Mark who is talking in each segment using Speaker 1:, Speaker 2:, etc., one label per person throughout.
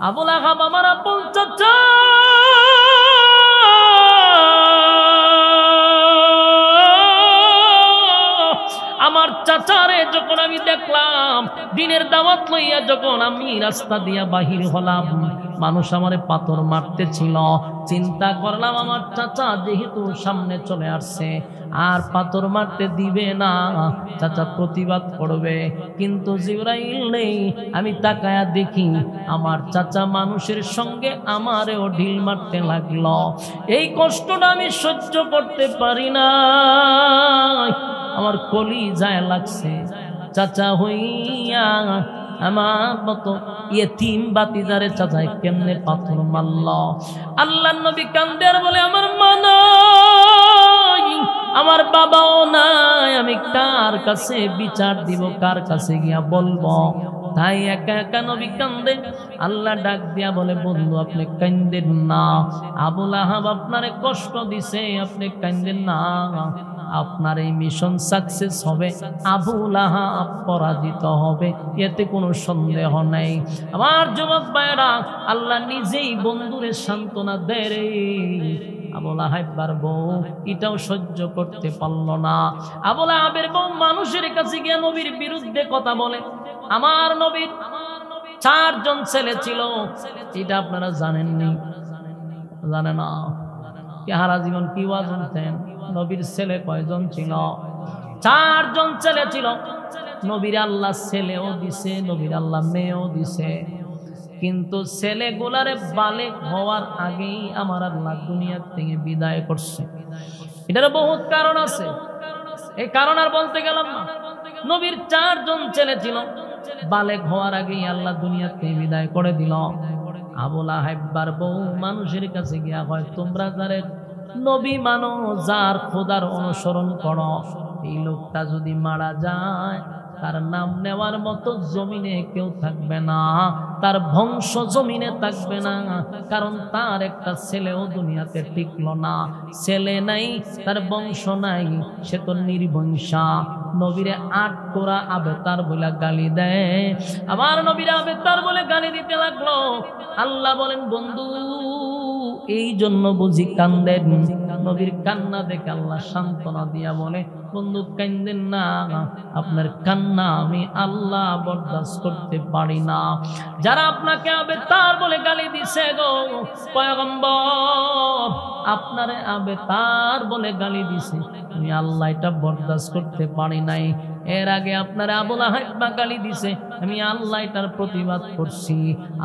Speaker 1: আবুল আহাব আমার আপন চাচা। আমার চাচারে যখন আমি দেখলাম দিনের দাওয়াত লইয়া যখন আমি রাস্তা দিয়া বাহির হলাম, মানুষ আমারে পাথর মারতেছিল। চিন্তা করলাম আমার চাচা যেহেতু সামনে চলে আসছে আর পাথর মারতে দিবে না, চাচা প্রতিবাদ করবে। কিন্তু জিবরাইল নেই। আমি তাকায়া দেখি আমার চাচা মানুষের সঙ্গে আমারেও ঢিল মারতে লাগলো। এই কষ্টটা আমি সহ্য করতে পারি না, আমার কলি যায় লাগছে। চাচা হইয়া আমার মতো ইয়েতিম বাতিজারে চাচাই কেমনে পাথর মারল। আল্লাহর নবী কান্দে আর বলে আমার মা নাই, আমার বাবাও নাই, আমি কার কাছে বিচার দিব, কার কাছে গিয়া বলবো? তাই একা একা নবী কান্দে। আল্লাহ ডাক দিয়া বলে বন্ধু আপনি কান্দেন না, আবুল আহাব আপনারে কষ্ট দিছে, আপনি কান্দেন না, আপনার এই মিশন সাকসেস হবে, আবুল আহাব পরাজিত হবে, এতে কোনো সন্দেহ নাই। আমার যুবক ভাইরা, আল্লাহ নিজেই বন্ধুরে সান্ত্বনা দেয় রে। আবুল আহাবের বউ এটাও সহ্য করতে পারল না। আবুল আহাবের বউ মানুষের কাছে গিয়ে নবীর বিরুদ্ধে কথা বলে। আমার নবীর 4 জন ছেলে ছিল, এটা আপনারা জানেননি? জানে না? সারা জীবন কি ওয়াজ শুনতেন? নবীর ছেলে কয়জন ছিল? 4 জন ছেলে ছিল। নবীর আল্লাহ ছেলেও দিছে, নবীর আল্লাহ মেয়েও দিছে। কিন্তু ছেলেগুলারে বালেগ হওয়ার আগেই আমার আল্লাহ দুনিয়া থেকে বিদায় করছে। এটার বহুত কারণ আছে, এই কারণ আর বলতে গেলাম না। নবীর 4 জন ছেলে ছিল, বালেগ হওয়ার আগেই আল্লাহ দুনিয়া থেকে বিদায় করে দিল। আবুল আহাবের বউ মানুষের কাছে গিয়া হয় তোমরা যারে নবী মানো, যার খোদার অনুসরণ করো, এই লোকটা যদি মারা যায় তার নাম নেওয়ার মতো জমিনে কেউ থাকবে না, তার বংশ জমিনে থাকবে না, কারণ তার একটা ছেলেও দুনিয়াতে টিকলো না। ছেলে নাই, তার বংশ নাই, সে তো নির্বংশা। নবীরে 8 কোরা আবেতার বলে গালি দেয়। আমার নবীরে আবেতার বলে গালি দিতে লাগলো। আল্লাহ বলেন বন্ধু এই জন্য বুঝি কান্দেন? নবীর কান্না দেখে আল্লাহ সান্ত্বনা দিয়া বলে বন্ধু কান্দেন না, আপনার কান্না আমি আল্লাহ বরদাস্ত করতে পারি না। যারা আপনাকে আবেতার বলে গালি দিছে গো পয়গম্বর, আপনারে আবেতার বলে গালি দিছে, আমি আল্লাহ এটা বরদাস্ত করতে পারি নাই। এর আগে আপনারে আবুল আহাব গালি দিছে, আমি আল্লাহ এটার প্রতিবাদ করছি।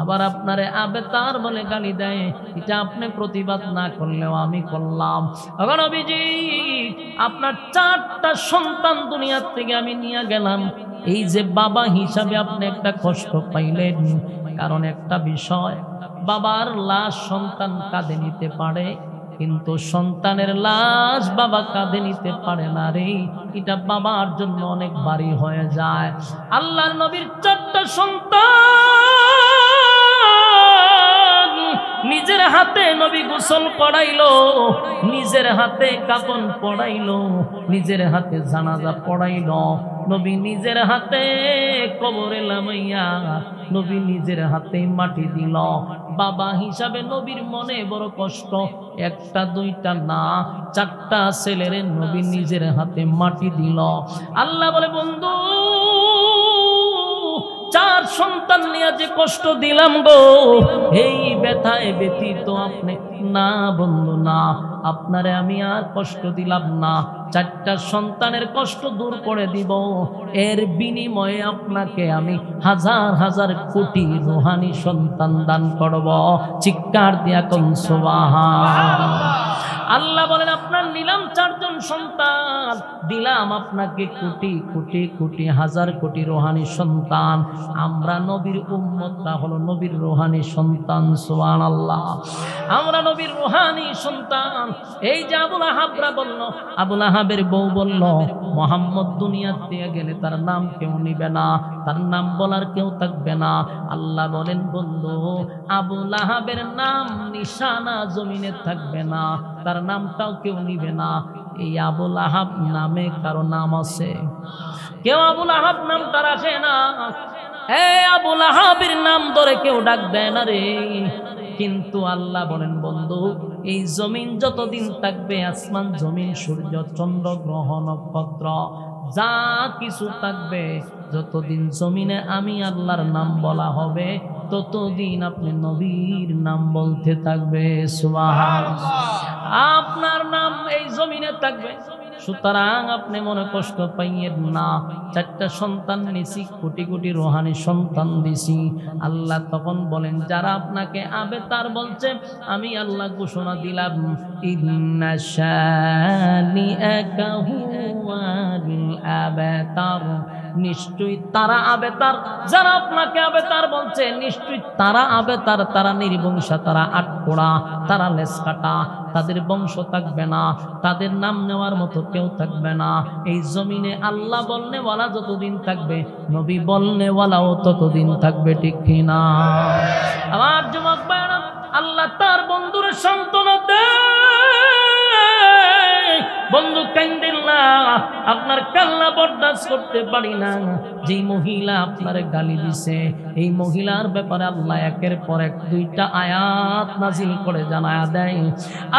Speaker 1: আবার আপনারে আবেতার বলে গালি দেয়, এটা আপনি প্রতিবাদ না করলেও আমি করলাম। নবীজি আপনার 4টা সন্তান দুনিয়ার থেকে আমি নিয়ে গেলাম, এই যে বাবা হিসাবে আপনি একটা কষ্ট পাইলেন, কারণ একটা বিষয়, বাবার লাশ সন্তান কাঁধে নিতে পারে, কিন্তু সন্তানের লাশ বাবা কাঁধে নিতে পারে না রে। এটা বাবার জন্য অনেক ভারী হয়ে যায়। আল্লাহর নবীর 4টা সন্তান নিজের হাতে নবী গোসল করাইলো, নিজের হাতে কাফন পরাইলো, নিজের হাতে জানাজা পড়াইলো, নবী নিজের হাতে কবরে লামাইয়া নবী নিজের হাতে মাটি দিল। বাবা হিসাবে নবীর মনে বড় কষ্ট, 1টা 2টা না 4টা ছেলের নবী নিজের হাতে মাটি দিল। আল্লাহ বলে বন্ধু 4 সন্তান নিয়ে যে কষ্ট দিলাম গো, এই ব্যথায় ব্যথিত আপনি না বন্ধু না, আপনারে আমি আর কষ্ট দিলাম না। 4টা সন্তানের কষ্ট দূর করে দিব, এর বিনিময়ে আপনাকে আমি হাজার হাজার কোটি রূহানি সন্তান দান করব। চিৎকার দিয়া কোন সুবহানাল্লাহ। আল্লাহ বলেন আপনার নিলাম 4 জন সন্তান, দিলাম আপনাকে কোটি কোটি কোটি হাজার কোটি রূহানি সন্তান। আমরা নবীর উম্মতরা হলো নবীর রূহানি সন্তান। সুবহানাল্লাহ, আমরা নবীর রূহানি সন্তান। এই যে আবুল আহাবরা বলল, আবুল আহাবের বউ বলল মুহাম্মদ দুনিয়া থেকে গেলে তার নাম কেউ নিবে না, তার নাম বলার কেউ থাকবে না। আল্লাহ বলেন বন্ধু আবুল আহাবের নাম নিশানা জমিনে থাকবে না, তার নামটাও কেউ নিবে না। এই আবুল আহাব নামে কারো নাম আছে? কেউ আবুল আহাব নামটা রাখে না। এ আবু লাহাবের নাম ধরে কেউ ডাক দেয় না রে। কিন্তু আল্লাহ বলেন বন্ধু, এই জমিন যতদিন থাকবে, আসমান জমিন সূর্য চন্দ্র গ্রহ নক্ষত্র যা কিছু থাকবে, যতদিন জমিনে আমি আল্লাহর নাম বলা হবে ততদিন আপনি নবীর নাম বলতে থাকবে। সুবহানাল্লাহ। আপনার নাম এই জমিনে থাকবে। সুতরাং আপনি মনে কষ্ট পাইয়েন না। 4টা সন্তান নিছি, কোটি কোটি রোহানি সন্তান দিছি। আল্লাহ তখন বলেন, যারা আপনাকে আবেতার বলছে, আমি আল্লাহ ঘোষণা দিলাম, ইন্না শানিআকা হুয়াল আবতার, নিশ্চয়ই তারা আবেতার। যারা আপনাকে আবেতার বলছে, নিশ্চয়ই তারা আবেতার, তারা নির্বংশা, তারা আটপোড়া, তারা লেজ কাটা, তাদের বংশ থাকবে না, তাদের নাম নেওয়ার মতো কেউ থাকবে না। এই জমিনে আল্লাহ বলনেওয়ালা যতদিন থাকবে, নবী বলনেওয়ালাও ততদিন থাকবে, ঠিক কিনা? আমার যুবক ভাইরা, আল্লাহ তার বন্ধুর সান্ত্বনা দেয়, বন্ধু কান্দেন না, আপনার কান্না বরদাস্ত করতে পারি না। যেই মহিলা আপনার গালি দিছে, এই মহিলার ব্যাপারে আল্লাহ একের পর এক 2টা আয়াত নাজিল করে জানায়া দেয়।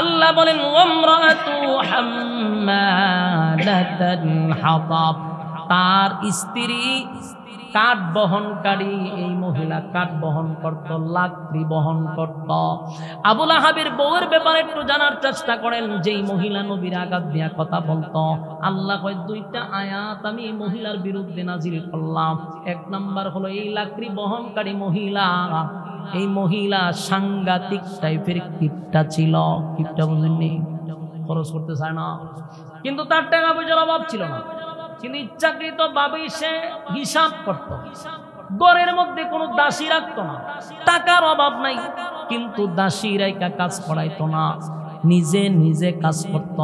Speaker 1: আল্লাহ বলেন, ওয়ামরাতু হাম্মালাতাল হাতাব, তার স্ত্রী কাঠ বহনকারী। এই মহিলা কাঠ বহন করত, লাকড়ি বহন করত। আবু লাহাবের বউয়ের ব্যাপারে একটু জানার চেষ্টা করেন। যেই মহিলা নবীর আঘাত দিয়া কথা বলতো, আল্লাহ কয় 2টা আয়াত আমি এই মহিলার বিরুদ্ধে নাজিল করলাম। 1 নাম্বার হলো, এই লাকড়ি বহনকারী মহিলা, এই মহিলা সাংঘাতিক টাইপের কিপটা ছিল। কিপটা বুঝেননি? খরচ করতে চায় না, কিন্তু তার টাকা পয়সার অভাব ছিল না, কিন্তু ইচ্ছাকৃত ভাবেই সে হিসাব করত। ঘরের মধ্যে কোনো দাসী রাখতো না, টাকার অভাব নাই, কিন্তু দাসী রাইকা কাজ করাইতো না, নিজে নিজে কাজ করত।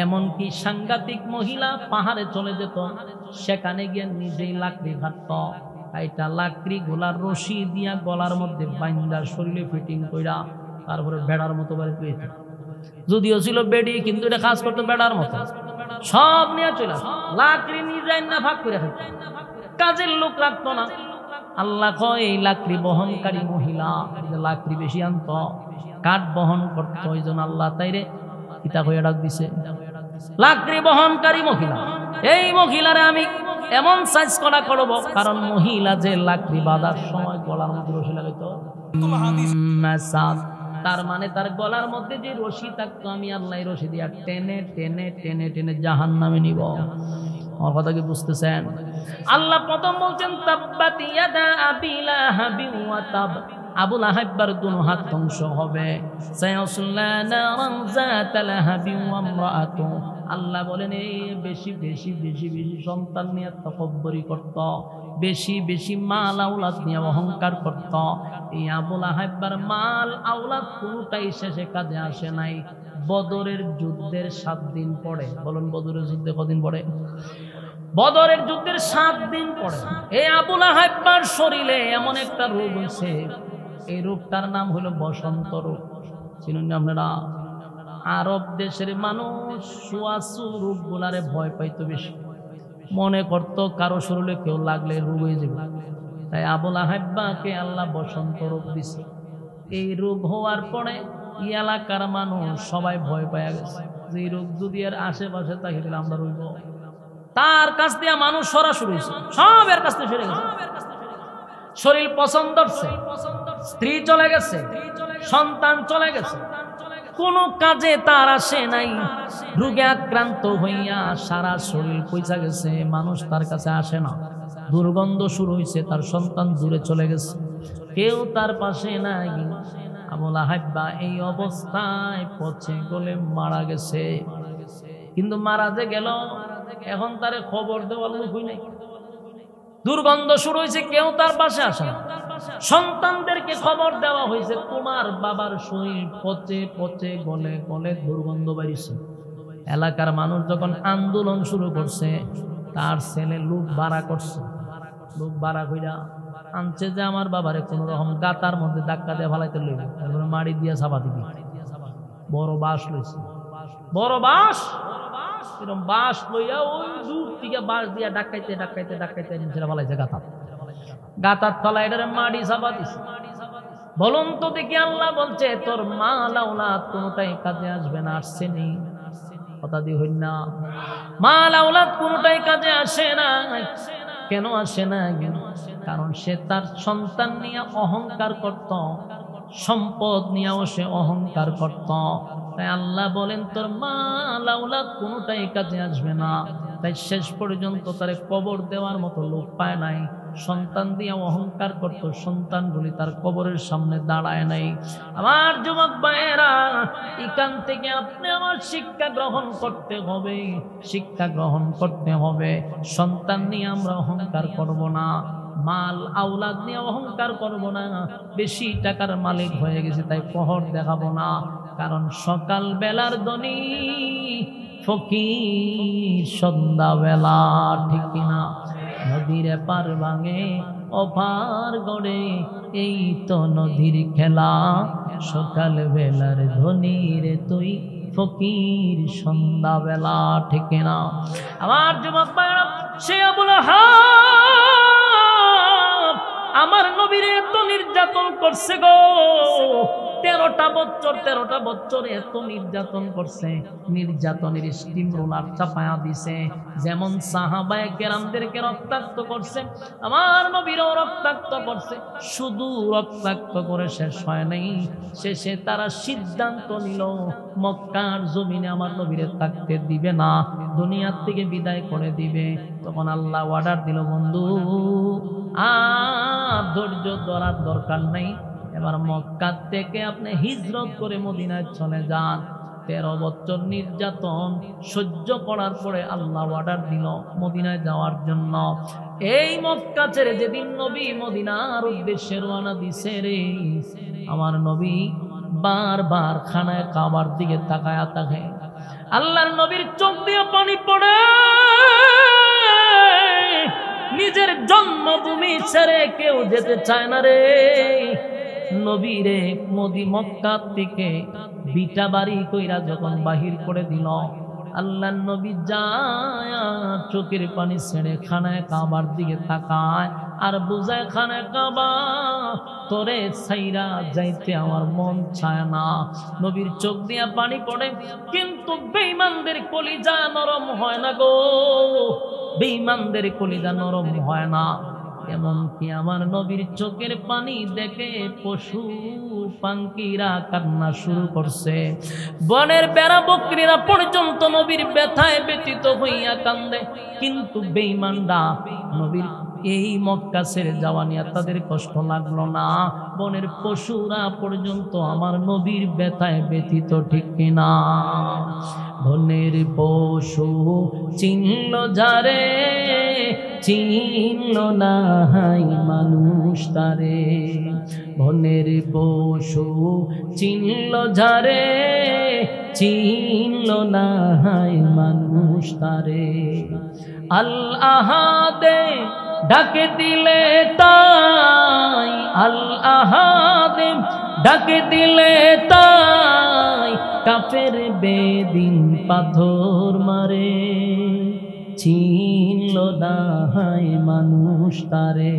Speaker 1: এমনকি সাংঘাতিক মহিলা পাহাড়ে চলে যেত, সেখানে গিয়ে নিজেই লাকড়ি কাটত। এটা লাকড়ি গোলার রশি দিয়া গলার মধ্যে বাইন্দা শরীরে ফিটিং কইরা তারপরে বেড়ার মতো বাড়ি পেয়েছে। যদিও ছিল বেডি, কিন্তু এটা কাজ করতো বেড়ার মতো। সব নিয়ে চলে লাকড়ি নিজে না ভাগ করে থাকতো, কাজের লোক রাখতো না। আল্লাহ কয়, এই লাকড়ি বহনকারী মহিলা লাকড়ি বেশি আনত, কাঠ বহন করতো, ওই জন্য আল্লাহ তাইরে কিতা হয়ে ডাক দিছে লাকড়ি বহনকারী মহিলা। এই মহিলারে আমি এমন সাইজ করা করবো, কারণ মহিলা যে লাকড়ি বাঁধার সময় গলার মধ্যে রশি লাগাইতো, তার মানে তার গলার মধ্যে যে রশি থাকতো, আমি আল্লাহ রশি দিয়া টেনে টেনে টেনে টেনে জাহান্নামে নিব। আমার কথা কি বুঝতেছেন? আল্লাহ প্রথম বলছেন, তাব্বাত ইয়াদা আবি লাহাবি ওয়া তাব, আবু লাহাবের দুনো হাত ধ্বংস হবে। সায়াসলা নারান যাতা লাহাবি ওয়া ইমরাআতু, আল্লাহ বলেন, এই বেশি বেশি বেশি বেশি সন্তান নিয়ে তাকাব্বুরি করত, বেশি বেশি মাল আওলাদ নিয়ে অহংকার করত। এই আবু লাহাবের মাল আওলাদ কোনটাই শেষে কাজে আসে নাই। বদরের যুদ্ধের 7 দিন পরে, বলুন বদরের যুদ্ধে কদিন পরে? বদরের যুদ্ধের 7 দিন পরে এই আবু লাহাবের শরীরে এমন একটা রোগ হয়েছে, এই রোগটার নাম হলো বসন্ত রোগ। চিনুন না আপনারা? আরব দেশের মানুষ সুয়াসু রোগ গুলারে ভয় পাইতো বেশি, মনে করতো কারো শরীরে কেউ লাগলে রোগ হয়ে যাবে। তাই আবু লাহাবকে আল্লাহ বসন্ত রোগ দিছে। এই রোগ হওয়ার পরে এই এলাকার মানুষ সবাই ভয় পাইয়া গেছে, যে রোগ যদি এর আশেপাশে তাকে দিলে আমরা রইব। তার কাছ দিয়ে মানুষ সরাসরি সব এর কাছ থেকে সরে গেছে। শরীর পছন্দ হচ্ছে, স্ত্রী চলে গেছে, সন্তান চলে গেছে, কোনো কাজে তার আসে নাই। রোগে আক্রান্ত হইয়া সারা শরীর পয়সা গেছে, মানুষ তার কাছে আসে না। দুর্গন্ধ শুরু হয়েছে, তার সন্তান দূরে চলে গেছে, কেউ তার পাশে নাই। আবু লাহাব এই অবস্থায় পচে গলে মারা গেছে। কিন্তু মারা যে গেল, এখন তারে খবর দেওয়ার লোকই নাই। দুর্গন্ধ শুরু হয়েছে, কেউ তার পাশে আসে না। সন্তানদেরকে খবর দেওয়া হয়েছে, তোমার বাবার শরীর পচে পচে গলে গলে দুর্গন্ধ বেরিয়েছে। এলাকার মানুষ যখন আন্দোলন শুরু করছে, তার ছেলে লোক ভাড়া করছে, লোক ভাড়া কইরা আনছে যে আমার বাবারে কোন রকম গাতার মধ্যে ধাক্কা দিয়ে ফালাইতে লইব, তারপরে মাড়ি দিয়া চাপা দিবি। বড় বাঁশ লইছে, বড় বাঁশ, এরকম বাঁশ লইয়া ওই দূর থেকে বাঁশ দিয়া ডাকাইতে ডাকাইতে ডাকাইতে নিচে ফালাইছে গাতা। গাতার তলা এটার মাটি চাপা দিছে। বলুন তো দেখি, আল্লাহ বলছে তোর মাল আওলাদ কোনটাই কাজে আসবে না, আসছে নেই? কথা দিয়ে হই না, মাল আওলাদ কোনটাই কাজে আসে না। কেন আসে না? কারণ সে তার সন্তান নিয়ে অহংকার করত, সম্পদ নিয়েও সে অহংকার করত। তাই আল্লাহ বলেন তোর মাল আওলাদ কোনটাই কাজে আসবে না। তাই শেষ পর্যন্ত তারে কবর দেওয়ার মতো লোক পায় নাই। সন্তান দিয়ে অহংকার করত, সন্তানগুলি তার কবরের সামনে দাঁড়ায় নাই। আমার যুবক ভাইয়েরা, এখান থেকে আপনি আমার শিক্ষা গ্রহণ করতে হবে, শিক্ষা গ্রহণ করতে হবে। সন্তান নিয়ে আমরা অহংকার করব না, মাল আওলাদ নিয়ে অহংকার করব না। বেশি টাকার মালিক হয়ে গেছে তাই পহর দেখাবো না, কারণ সকাল বেলার ধনী ফকির সন্ধ্যাবেলা, ঠিক কিনা? নদীর পার ভাঙে অপার গড়ে, এই তো নদীর খেলা। সকাল বেলার ধনী রে তুই ফকির সন্ধ্যাবেলা, ঠিক কিনা? আমার যুবক ভাইরা, সে আবুল আহাব আমার নবীরে এত নির্যাতন করছে গো। 13টা বছর এত নির্যাতন করছে, নির্যাতনের স্টিম রোলার চাপায়া দিছে। যেমন সাহাবায়ে কেরামদেরকে রক্তাক্ত করছে, আমার নবীরও রক্তাক্ত করছে। শুধু রক্তাক্ত করে শেষ হয় নাই, শেষে তারা সিদ্ধান্ত নিল মক্কার জমিনে আমার নবীরে থাকতে দিবে না, দুনিয়ার থেকে বিদায় করে দিবে। তখন আল্লাহ অর্ডার দিল, বন্ধু আর ধৈর্য ধরার দরকার নাই, এবার মক্কা থেকে আপনি হিজরত করে মদিনায় চলে যান। 13 বছর নির্যাতন সহ্য করার পরে আল্লাহ অর্ডার দিল মদিনায় যাওয়ার জন্য। এই মক্কা ছেড়ে যেদিন নবী মদিনার উদ্দেশ্যে রওনা দিছে রে, আমার নবী বারবার খানায় কাবার দিকে তাকায়া থাকে। আল্লাহর নবীর চোখ দিয়ে পানি পড়ে। নিজের জন্মভূমি ছেড়ে কেউ যেতে চায় না রে। নবীরে মক্কা থেকে বিটা বাড়ি কইরা যখন বাহির করে দিল, আল্লাহর নবী যায় চোখের পানি ছেড়ে খানায় কাবার দিকে তাকায় আর বুঝায়, খানায় কাবা তোরে ছাইরা যাইতে আমার মন চায় না। নবীর চোখ দিয়া পানি পড়ে, কিন্তু বেঈমানদের কলিজা নরম হয় না গো, বেঈমানদের কলিজা নরম হয় না। এমনকি আমার নবীর চোখের পানি দেখে পশু পাখিরা কান্না শুরু করছে। বনের বেড়া বকরিরা পর্যন্ত নবীর ব্যথায় ব্যথিত হইয়া কান্দে, কিন্তু বেঈমানরা নবীর এই মক্কা ছেড়ে যাওয়া নিয়ে তাদের কষ্ট লাগলো না। বনের পশুরা পর্যন্ত আমার নবীর ব্যথায় ব্যথিত, ঠিক কিনা? বনের পশু চিনল যারে, চিনল না হাই মানুষ তারে। বনের পশু চিনল যারে, চিনল না হাই মানুষ তারে। আল আহাদে ডাকে দিলে তাই, আল আহাদে ডাকে দিলে তাই, কাফের বেদিন পাথর মারে। চিনল না হাই মানুষ তারে।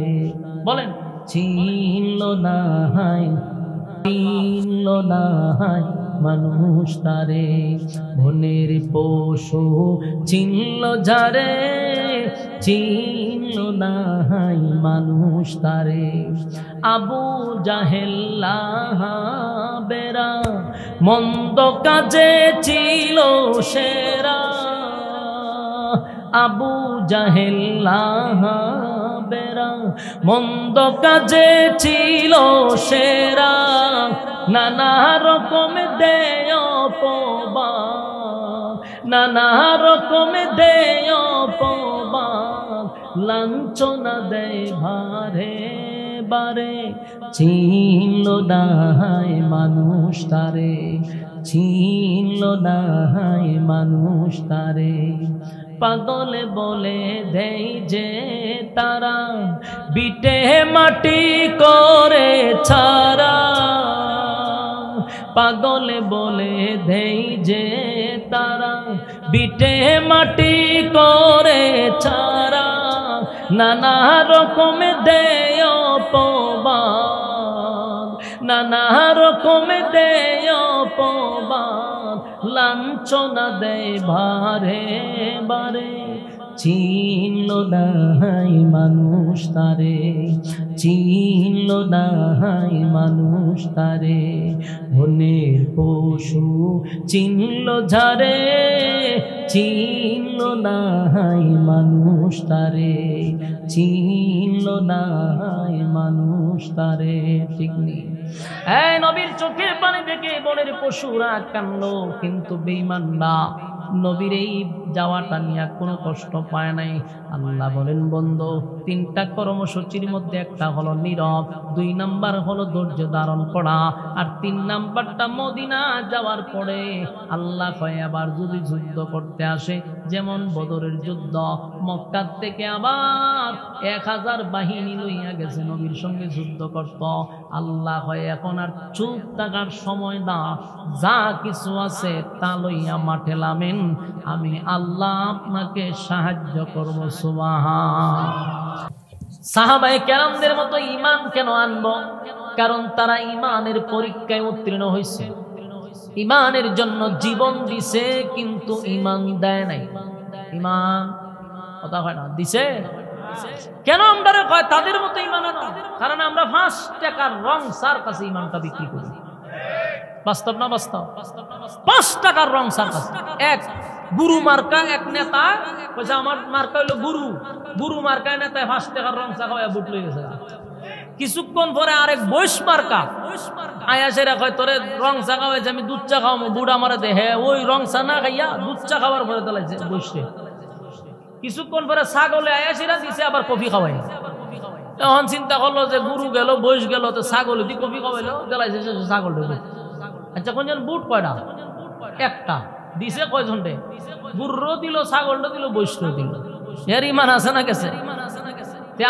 Speaker 1: বলেন, চিনল না হাই, চিনল না হাই মানুষ তারে। বনের পশু চিনল যারে, চিনল না হাই মানুষ তারে। আবু জাহেল বেরা মন্দ কাজে ছিল সেরা। আবু জাহেল বেরা মন্দ কাজে ছিল সেরা। নানা রকম দেয় অপবাদ, নানা রকম দেয় অপবাদ, লাঞ্ছনা দেয় ভারে বারে। চিনল না হায় মানুষ তারে, চিনল না হায় মানুষ তারে। পাগল বলে দেই যে তারা, বিটে মাটি করে ছাড়া। পাগল বলে দেই যে তারা, বিটে মাটি করে ছাড়া। নানা রকম দেয় নানা রকমে দেয় অপবাদ, লাঞ্ছনা দেয় বারে বারে। চিনল নাই মানুষ তারে, চিনল নাই মানুষ তারে, বনের পশু চিনল ঝারে, চিনল নাই মানুষ তারে, চিনল নাই মানুষ তারে। ঠিক নেই? এই নবীর চোখের পানি দেখে বনের পশুরা কানলো, কিন্তু বেঈমান না, নবীর এই যাওয়াটা নিয়ে কোনো কষ্ট পায় নাই। আল্লাহ বলেন, বন্ধু, তিনটা কর্মসূচির মধ্যে একটা হলো নীরব, 2 নাম্বার হলো ধৈর্য ধারণ করা, আর 3 নাম্বারটা মদিনা যাওয়ার পরে আল্লাহ কয় আবার যদি যুদ্ধ করতে আসে, যেমন বদরের যুদ্ধ, মক্কা থেকে আবার 1000 বাহিনী লইয়া গেছে নবীর সঙ্গে যুদ্ধ করত, আল্লাহ কয় এখন আর চুপ থাকার সময় না, যা কিছু আছে তা লইয়া মাঠে নামেন, আমি আল্লাহ আপনাকে সাহায্য করব। সুবহান। সাহাবায়ে কেরামদের মতো ঈমান কেন আনবো? কারণ তারা ঈমানের পরীক্ষায় উত্তীর্ণ হয়েছে, ঈমানের জন্য জীবন দিছে, কিন্তু ঈমান দেয় নাই। ঈমান কথা হয় না, দিছে কেন? আমরা কয় তাদের মতো ঈমান আনো, কারণ আমরা 5 টাকার রং সার কাছে ঈমানটা বিক্রি করি। বাস্তব না বাস্তব? 5 টাকার রং সার কাছে এক গুরু মার্কা এক নেতা কইছে আমার মার্কা হইলো গুরু, গুরু মার্কা নেতায় 5 টাকার রং চা খাওয়া বুট লই গেছে। কিছুক্ষণ পরে আরেক বৈশ মার্কা আয়াসেরা কয় তোরে রং চা খাওয়াইছে, আমি দুধ চা খাওয়াবো, বুড়া মারা দে। হ্যাঁ, ওই রং চা না খাইয়া দুধ চা খাওয়ার পরে তোলাইছে বৈশে। কিছুক্ষণ পরে ছাগলে আয়াসেরা দিছে আবার কফি খাওয়াই। তখন চিন্তা করলো যে গুরু গেল, বৈশ গেল, তো ছাগল দি কফি খাওয়াইলো, জ্বালাইছে ছাগলটা। আচ্ছা, কোনজন বুট কয়টা? একটা দিছে। কয়জন রে? গুরুরও দিল, ছাগলটা দিল, বৈষ্ণব দিল। এর ইমান আছে না গেছে?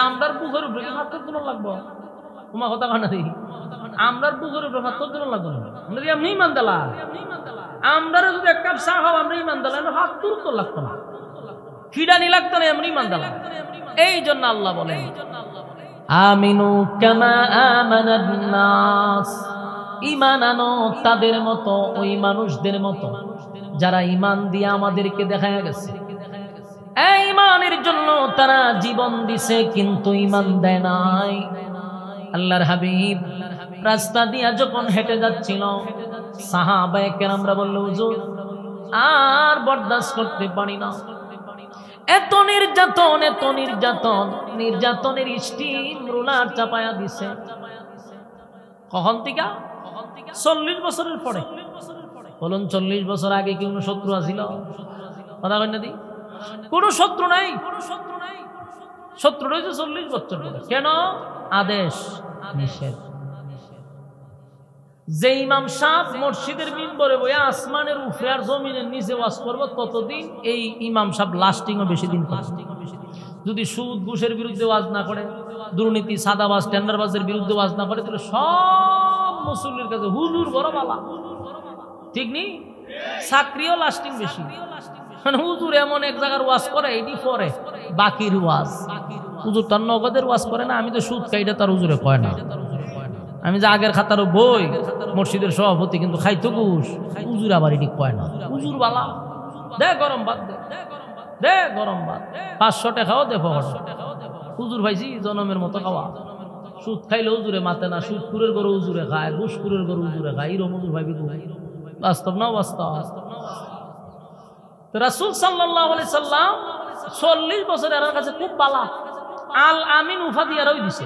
Speaker 1: আমরার বুকের উপরে কি হাত তুলন লাগবো? তোমার কথা কানা দেখি, আমরার বুকের উপরে হাত তুলন লাগবো না? আমরা এমনি ইমান দিলা, আমরা যদি এক কাপ চা খাও আমরা ইমান দিলাম, হাত তুলতে লাগতো না, খিডানি লাগতো না, এমনি ইমান দিলাম। এই জন্য আল্লাহ বলেন, আমিনু কামা আমানান নাস, ঈমান আনো তাদের মতো, ওই মানুষদের মতো যারা ঈমান দিয়ে আমাদেরকে দেখায়া গেছে। এই ঈমানের জন্য তারা জীবন দিছে, কিন্তু ঈমান দেয় নাই। আল্লাহর হাবিব রাস্তা দিয়া যখন হেঁটে যাচ্ছিল, সাহাবায়ে কেরামরা বলল, হুজুর আর বরদাস্ত করতে পারি না, এত নির্যাতন, এত নির্যাতন, নির্যাতনের স্টিম রোলার চাপায়া দিছে। কখন থেকে? 40 বছরের পরে। বলুন, 40 বছর আগে কি কোনো শত্রু আছিল? কথা কই না দি? কোন শত্রু নাই, শত্রু রয়েছে 40 বছর পরে। কেন? আদেশ নিষেধ। যে ইমাম সাহেব মসজিদের মিম্বরে বইয়া আসমানের উপরে আর জমিনের নিচে ওয়াজ করবো, ততদিন এই ইমাম সাহেব লাস্টিংও বেশি দিন করে। যদি সুদ ঘুষের বিরুদ্ধে ওয়াজ না করে, দুর্নীতি, সাদাবাজ, টেন্ডারবাজের বিরুদ্ধে ওয়াজ না করে, তাহলে সব মুসল্লির কাছে হুজুর বড় বালা। ঠিক নেই? চাকরিও লাস্টিং বেশি। হুজুর এমন এক জায়গার ওয়াজ করে, এটি পরে বাকির ওয়াজ। হুজুর তার নগদের ওয়াজ করে না, আমি তো সুদ খাইটা তার হুজুরে কয় না। আমি যে আগের খাতারও বই, মসজিদের সভাপতি, কিন্তু খাইতো ঘুষ, হুজুর আবার এটি কয় না। হুজুর বালা, দে গরম ভাত, দে গরম ভাত, 500 টাকাও দে ফকট। হুজুর ভাইছি জনমের মতো খাওয়া। সুদ খাইলে হুজুরে মাতে না, সুদপুরের গরু হুজুরে খায়, ঘুষপুরের গরু হুজুরে খায়, এরকম হুজুর ভাইবি। বাস্তব না বাস্তব? রাসূল সাল্লাল্লাহু আলাইহি সাল্লাম 40 বছর এর কাছে খুব বালা, আল আমিন উপাধি আরই দিছে।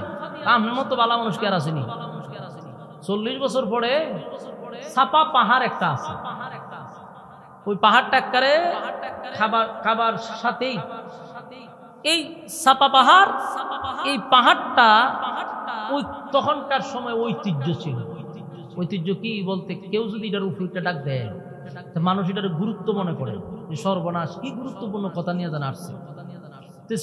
Speaker 1: আমার মতো বালা মানুষ কি আর আসেনি? 40 বছর পরে ছাপা পাহাড় একটা আছে, ওই পাহাড়টা করে খাবার সাথেই এই ছাপা পাহাড়, এই পাহাড়টা ওই তখনকার সময় ঐতিহ্য ছিল। ঐতিহ্য কি বলতে, কেউ যদি এটার উপরে ডাক দেয়, মানুষ এটার গুরুত্ব মনে করে যে সর্বনাশ, কি গুরুত্বপূর্ণ কথা নিয়ে জানা আসছে।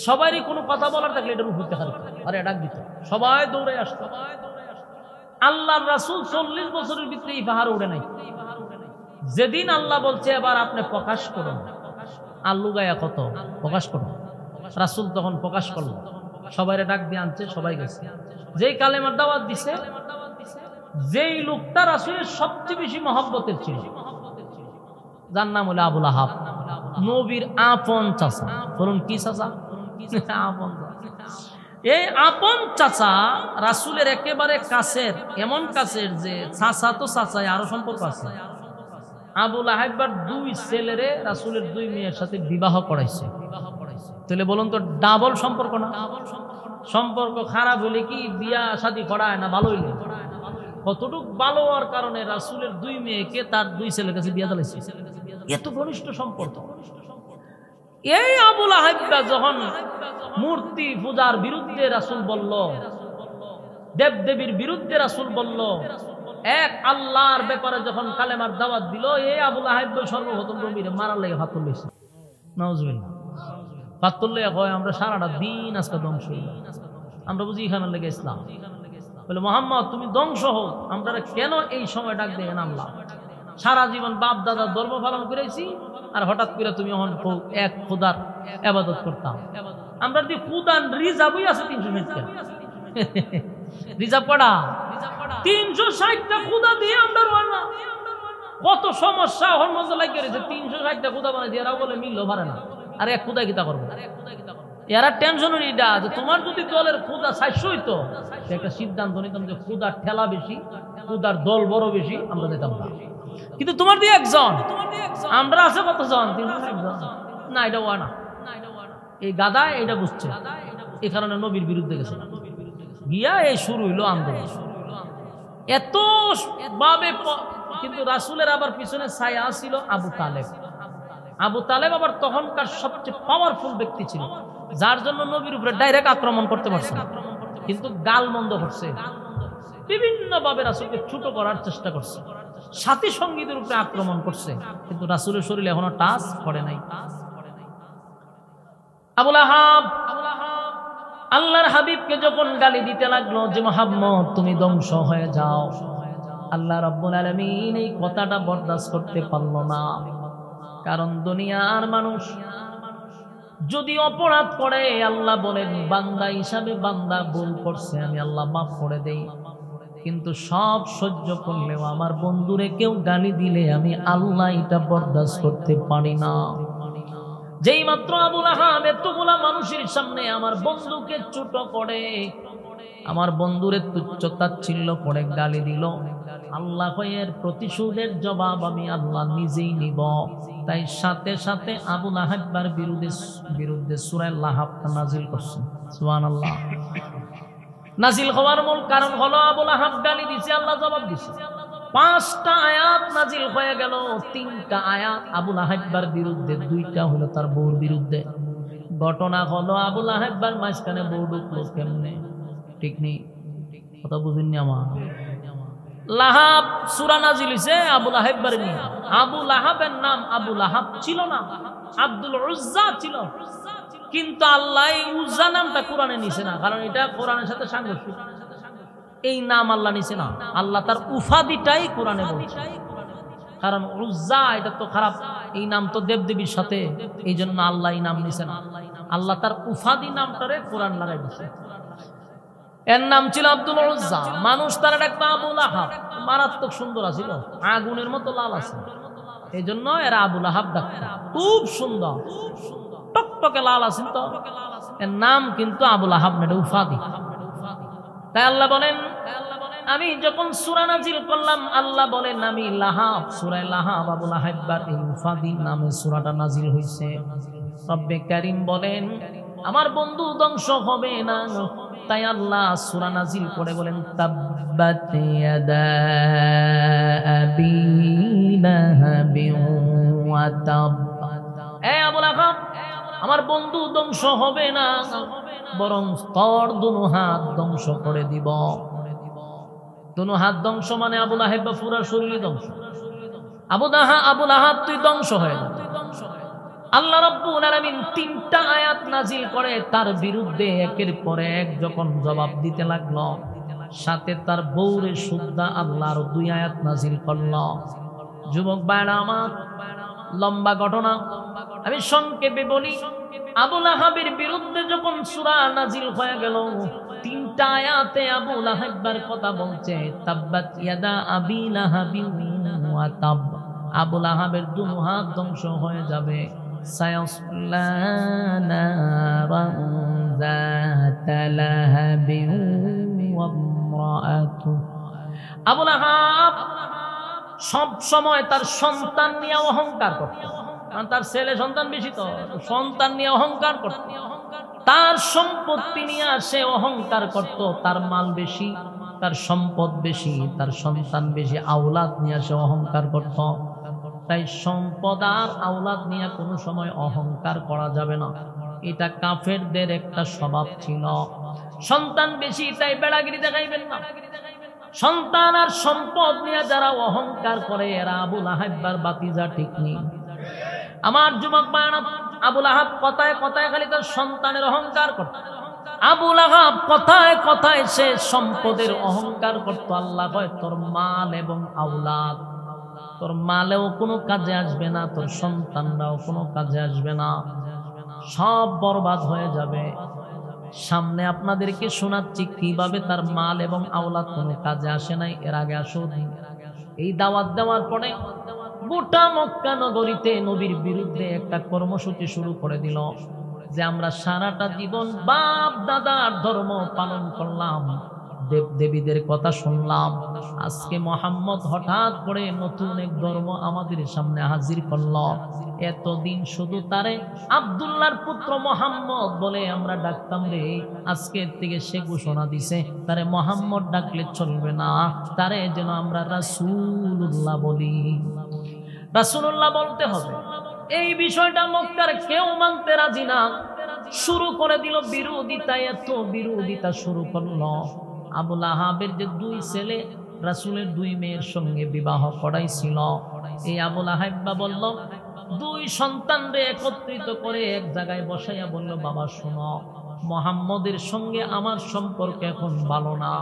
Speaker 1: সবারই কোনো কথা বলার থাকলে এটার উপর দেখা আরে ডাক দিত, সবাই দৌড়ে আসতো। আল্লাহর রাসূল 40 বছরের ভিতরে এই পাহাড় উঠে নাই। যেদিন আল্লাহ বলছে এবার আপনি প্রকাশ করুন, আল্লু গায়া কত প্রকাশ করুন, রাসূল তখন প্রকাশ করলো, সবাই ডাক দিয়ে আনছে, সবাই গেছে। যেই কালেমার দাওয়াত দিছে, যেই লোকটা রাসূলের সবচেয়ে বেশি মহব্বতের ছিল, যার নাম হলো আবুল আহাব, নবীর আপন চাচা। বলুন কি চাচা? আপন চাচা। এই আপন চাচা রাসূলের একেবারে কাছের, এমন কাছের যে চাচা তো চাচাই, আরো সম্পর্ক আছে। আবুল আহাবের দুই ছেলেরে রাসূলের দুই মেয়ের সাথে বিবাহ করাইছে। তাহলে বলুন তো ডাবল সম্পর্ক না? সম্পর্ক খারাপ হলে কি বিয়া শাদী করায় না? ভালো হইলে কতটুক ভালো হওয়ার কারণে রাসূলের দুই মেয়েকে তার দুই ছেলের কাছে বিয়া দিয়েছে। এত ঘনিষ্ঠ সম্পর্ক। এই আবুল আহাব যখন মূর্তি পূজার বিরুদ্ধে রাসূল বলল, দেবদেবীর বিরুদ্ধে রাসূল বলল, এক আল্লাহর ব্যাপারে যখন কালেমার দাওয়াত দিল, এই আবুল আহাব সর্বপ্রথম নবীর মারার লেগে হাত তুলেছে। নাউজুবিল্লাহ। হাত তুললে হয় আমরা সারাটা দিন আজকে ধ্বংস হইল। আমরা বুঝি এখানে লেগে ইসলাম বলে, মোহাম্মদ তুমি ধ্বংস হোক, আমরা কেন এই সময় ডাক দিয়ে নামলাম? সারা জীবন বাপ দাদা ধর্ম পালন করেছি, আর হঠাৎ করে তুমি এক খোদার ইবাদত করতাম। আমরা যদি খুদান রিজার্ভই আছে 360টা রিজার্ভ করা, 360টা খুদা দিয়ে আমরা রওনা। কত সমস্যা হরমজা লাগিয়ে রয়েছে, 360টা খুদা বানাই দিয়ে এরা বলে মিললো পারে না। আর এক খুদা কিতা করবো? এরা টেনশন এটা যে তোমার যদি দলের খুদা 400 হইতো, একটা সিদ্ধান্ত নিতাম যে খুদার ঠেলা বেশি, খুদার দল বড় বেশি, আমরা যেতাম না। কিন্তু তোমার দিয়ে একজন, আমরা আছে কতজন? 360 জন। না, এটা ওয়া না। এই গাদা এটা বুঝছে, এই কারণে নবীর বিরুদ্ধে গেছে গিয়া এই শুরু হইলো আন্দোলন। এত ভাবে কিন্তু রাসূলের আবার পিছনে ছায়া ছিল আবু তালেব। আবু তালেব আবার তখনকার সবচেয়ে পাওয়ারফুল ব্যক্তি ছিল, যার জন্য নবীর উপরে ডাইরেক্ট আক্রমণ করতে পারছে না, কিন্তু গাল মন্দ করছে, বিভিন্ন ভাবে রাসূলকে ছোট করার চেষ্টা করছে, সাথী সঙ্গীদের উপরে আক্রমণ করছে, কিন্তু রাসূলের শরীরে এখনো টাচ করে নাই। আবুল আহাব আল্লাহর হাবিবকে যখন গালি দিতে লাগলো যে মুহাম্মদ তুমি ধ্বংস হয়ে যাও, আল্লাহ রাব্বুল আলামিন এই কথাটা বরদাস্ত করতে পারল না। কারণ দুনিয়ার মানুষ যদি অপরাধ করে, আল্লাহ বলেন বান্দা হিসাবে বান্দা ভুল করছে, আমি আল্লাহ মাফ করে দেই। কিন্তু সব সহ্য করলেও আমার বন্ধুরে কেউ গালি দিলে আমি আল্লাহ এটা বরদাস্ত করতে পারি না। যেই মাত্র আবুল আহাব এতগুলা মানুষের সামনে আমার বন্ধুকে ছোট করে, আমার বন্ধুরে তুচ্ছ তাচ্ছিল্য করে গালি দিল, আল্লাহ এর প্রতিশোধের জবাব আমি আল্লাহ নিজেই নিব। তাই সাথে সাথে আবুল আহাবের বিরুদ্ধে সূরা লাহাব নাজিল করছেন। সুবহানাল্লাহ। নাজিল হওয়ার মূল কারণ হলো আবুল আহাব গালি দিছে, আল্লাহ জবাব দিছে। 5টা আয়াত নাজিল হয়ে গেল, 3টা আয়াত আবুল আহাবের বিরুদ্ধে, 2টা হলো তার বউর বিরুদ্ধে। ঘটনা হলো আবুল আহাবের মাঝখানে বউ ঢুকলো কেমনে? ঠিক নেই, কথা বুঝিনি আমার। লাহাব সূরা নাজিল হইছে আবুল আহাবের নিয়ে। আবুল আহাবের নাম আবুল আহাব ছিল না, আব্দুল উজ্জা ছিল। কিন্তু আল্লাহ এই উজ্জা নামটা কোরআনে নিছে না, কারণ এটা কোরআনের সাথে সাংঘর্ষিক। এই নাম আল্লাহ নিছে না, আল্লাহ তার উফাদিটাই কোরআনে বলছে। কারণ উজ্জা এটা তো খারাপ, এই নাম তো দেবদেবীর সাথে, এই জন্য আল্লাহ এই নাম নিছে না। আল্লাহ তার উফাদি নামটারে কোরআন লাগাই দিছে। এর নাম ছিল আব্দুল উজ্জা। মানুষ তারা ডাকতো আবুল আহাব, মারাত্মক সুন্দর আছিল, আগুনের মতো লাল আছে, এই জন্য এরা আবুল আহাব ডাকতো। খুব সুন্দর টকটকে লাল আছে তো, এর নাম কিন্তু আবুল আহাব না, উফাদি। তাই আল্লাহ বলেন আমি যখন সূরা নাজিল করলাম, আল্লাহ বলেন আমি লাহাব, সূরা লাহাব আবুল আহাবের এই উফাদি নামে সূরাটা নাজিল হইছে। রব্বে কারীম বলেন আমার বন্ধু ধ্বংস হবে না, তাই আল্লাহ সূরা নাজিল করে বলেন তাব্বাত ইয়াদা আবি লাহাবিন ওয়া তাব। এ আবুল আহাব, আমার বন্ধু ধ্বংস হবে না, বরং তোর দুনো হাত ধ্বংস করে দিব। দুনো হাত ধ্বংস মানে আবুল আহাব পুরো শরীর ধ্বংস। আবুল আহাব তুই ধ্বংস হয়ে যা। আল্লাহ রাব্বুল আলামিন 3টা আয়াত নাজিল করে তার বিরুদ্ধে, একের পর এক যখন জবাব দিতে লাগলো, সাথে তার বউরে সুদ্ধা আল্লাহর 2 আয়াত নাজিল করলো। যুবক ভাইরা আমার, লম্বা ঘটনা, আমি সংক্ষেপে বলি। আবু লাহাবের বিরুদ্ধে যখন সূরা নাজিল হয়ে গেল, 3টা আয়াতে আবু লাহাবের কথা বলছে, তাব্বাত ইয়াদা আবি লাহাবি ওয়া তাব, আবু লাহাবের দুই হাত ধ্বংস হয়ে যাবে। সায়াসলা নারান যাতা লাহাবিন ওয়া ইমরাআতু, আবু লাহাব সব সময় তার সন্তান নিয়ে অহংকার করত, কারণ তার ছেলে সন্তান বেশি, তো সন্তান নিয়ে অহংকার করত, তার সম্পত্তি নিয়ে সে অহংকার করত, তার মাল বেশি, তার সম্পদ বেশি, তার সন্তান বেশি, আওলাদ নিয়ে সে অহংকার করত। তাই সম্পদ আর আওলাদ নিয়ে কোনো সময় অহংকার করা যাবে না, এটা কাফেরদের একটা স্বভাব ছিল। সন্তান বেশি তাই বেড়াগিরি দেখাইবেন না। সন্তান আর সম্পদ নিয়ে যারা অহংকার করে এরা আবু লাহাবের বাতিজা ঠিক নেই। আমার যুবক ভাইরা, আবু লাহাব কথায় কথায় খালি তার সন্তানের অহংকার করত, আবু লাহাব কথায় কথায় সে সম্পদের অহংকার করত। আল্লাহ কয় তোর মাল এবং আওলাদ, তোর মালেও কোনো কাজে আসবে না, তোর সন্তানরাও কোনো কাজে আসবে না, সব বরবাদ হয়ে যাবে। সামনে আপনাদেরকে শোনাচ্ছি কিভাবে তার মাল এবং আওলাদ কোনো কাজে আসে নাই। এর আগে আসুন, এই দাওয়াত দেওয়ার পরে গোটা মক্কা নগরীতে নবীর বিরুদ্ধে একটা কর্মসূচি শুরু করে দিল যে আমরা সারাটা জীবন বাপ দাদার ধর্ম পালন করলাম, দেব দেবীদের কথা শুনলাম, আজকে মুহাম্মদ হঠাৎ করে নতুন এক ধর্ম আমাদের সামনে হাজির করল। এতদিন শুধু তারে আব্দুল্লাহর পুত্র মুহাম্মদ বলে আমরা ডাকতাম রে, আজকের থেকে সে ঘোষণা দিছে তারে মুহাম্মদ ডাকলে চলবে না, তারে যেন আমরা রাসূলুল্লাহ বলি, রাসূলুল্লাহ বলতে হবে। এই বিষয়টা মক্কার কেউ মানতে রাজি না, শুরু করে দিল বিরোধিতা, এত বিরোধিতা শুরু করলো। আবু লাহাবের যে 2 ছেলে রাসূলের 2 মেয়ের সঙ্গে বিবাহ করাইছিল, এই আবু লাহাব বলল 2 সন্তানরে একত্রিত করে এক জায়গায় বসাইয়া বলল, বাবা শোনো, মুহাম্মদের সঙ্গে আমার সম্পর্ক এখন ভালো না,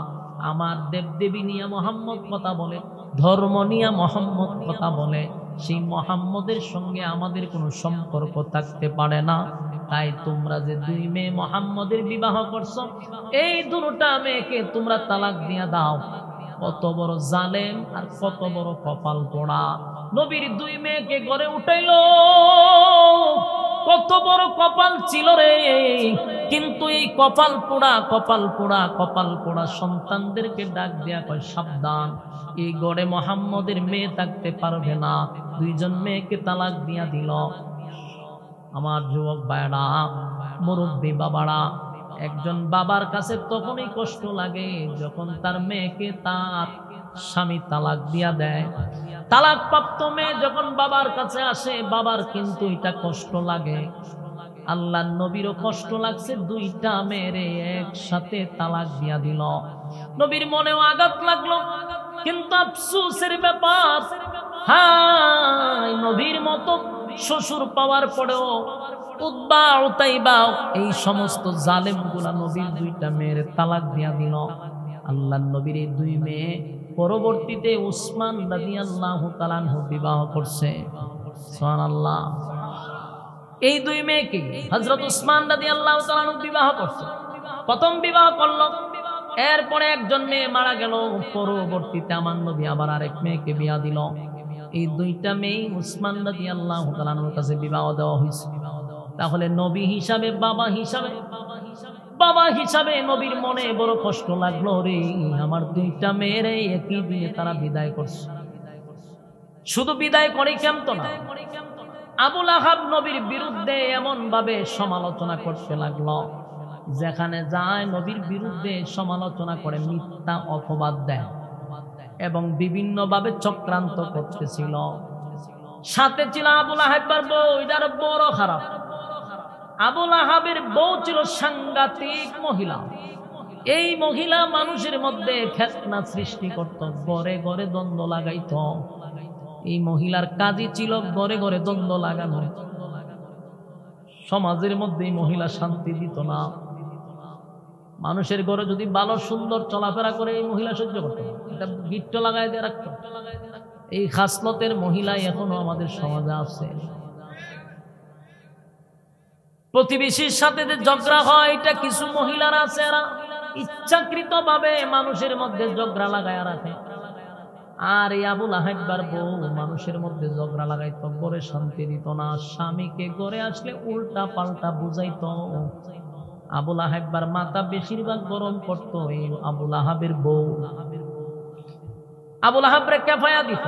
Speaker 1: আমার দেবদেবী নিয়ে মুহাম্মদ কথা বলে, ধর্ম নিয়ে মুহাম্মদ কথা বলে, সেই মুহাম্মদের সঙ্গে আমাদের কোনো সম্পর্ক থাকতে পারে না। তাই তোমরা যে 2 মেয়ে মুহাম্মদের বিবাহ করছো, এই 2টা মেয়েকে তোমরা তালাক দিয়া দাও। কত বড় জালেম আর কত বড় কপাল পোড়া, নবীর 2 মেয়েকে ঘরে উঠাইলো, কত বড় কপাল ছিল রে। কিন্তু এই কপাল পোড়া কপাল পোড়া কপাল পোড়া সন্তানদেরকে ডাক দেয়া কয়, সাবধান, এই ঘরে মুহাম্মদের মেয়ে থাকতে পারবে না। 2 জন মেয়েকে তালাক দিয়া দিল। আমার যুবক ভাইরা, মুরব্বী বাবারা, একজন বাবার কাছে তখনই কষ্ট লাগে যখন তার মেয়েকে তার স্বামী তালাক দিয়া দেয়। তালাক প্রাপ্ত মেয়ে যখন বাবার কাছে আসে, বাবার কিন্তু এটা কষ্ট লাগে। আল্লাহর নবীরও কষ্ট লাগছে, 2টা মেয়েরে একসাথে তালাক দিয়া দিল। নবীর মনেও আঘাত লাগলো, কিন্তু আফসোসের ব্যাপার, হায় নবীর মতো শ্বশুর পাওয়ার পরেও উতবা উতাইবা এই সমস্ত জালেমগুলা নবীর 2টা মেয়ের তালাক দিয়া দিল। আল্লাহর নবীর এই 2 মেয়ে পরবর্তীতে উসমান রাদিয়াল্লাহু তাআলা আনহু বিবাহ করছে। সুবহানাল্লাহ। এই 2 মেয়েকে হযরত উসমান রাদিয়াল্লাহু তাআলা আনহু বিবাহ করছে। প্রথম বিবাহ করলো, এরপরে একজন মেয়ে মারা গেল, পরবর্তীতে আমার নবী আবার আরেক মেয়েকে বিয়া দিল। এই 2টা মেয়ে উসমান রাদিয়াল্লাহু তাআলা আনহুর কাছে বিবাহ দেওয়া হয়েছে। তাহলে নবী হিসাবে, বাবা হিসাবে নবীর মনে বড় কষ্ট লাগলো রে, আমার 2টা মেয়েরে একই দিনে তারা বিদায় করছে। শুধু বিদায় করে কেমতো না, আবু লাহাব নবীর বিরুদ্ধে এমন ভাবে সমালোচনা করতে লাগলো, যেখানে যায় নবীর বিরুদ্ধে সমালোচনা করে, মিথ্যা অপবাদ দেয় এবং বিভিন্ন ভাবে চক্রান্ত করতেছিল। সাথে ছিল আবু লাহাবের বউ, এটার বড় খারাপ। আবু লাহাবের বউ ছিল সাংঘাতিক মহিলা। এই মহিলা মানুষের মধ্যে ফিতনা সৃষ্টি করত, ঘরে ঘরে দ্বন্দ্ব লাগাইত। এই মহিলার কাজই ছিল ঘরে ঘরে দ্বন্দ্ব লাগানো। সমাজের মধ্যে এই মহিলা শান্তি দিত না। মানুষের ঘরে যদি ভালো সুন্দর চলাফেরা করে এই মহিলা সহ্য করত না, এটা গিট্ট লাগাই দিয়ে রাখত। এই খাসলতের মহিলা এখনো আমাদের সমাজে আছে। প্রতিবেশীর সাথে যে ঝগড়া হয়, এটা কিছু মহিলারা আছে, এরা ইচ্ছাকৃতভাবে মানুষের মধ্যে ঝগড়া লাগায় রাখে। আর এই আবু লাহাববার বউ মানুষের মধ্যে ঝগড়া লাগাইতো, ঘরে শান্তি দিত না, স্বামীকে ঘরে আসলে উল্টা পাল্টা বুঝাইতো। আবু লাহাববার মাথা বেশিরভাগ গরম করতো এই আবু লাহাবের বউ। আবু লাহাবরে কাফায়া দিত,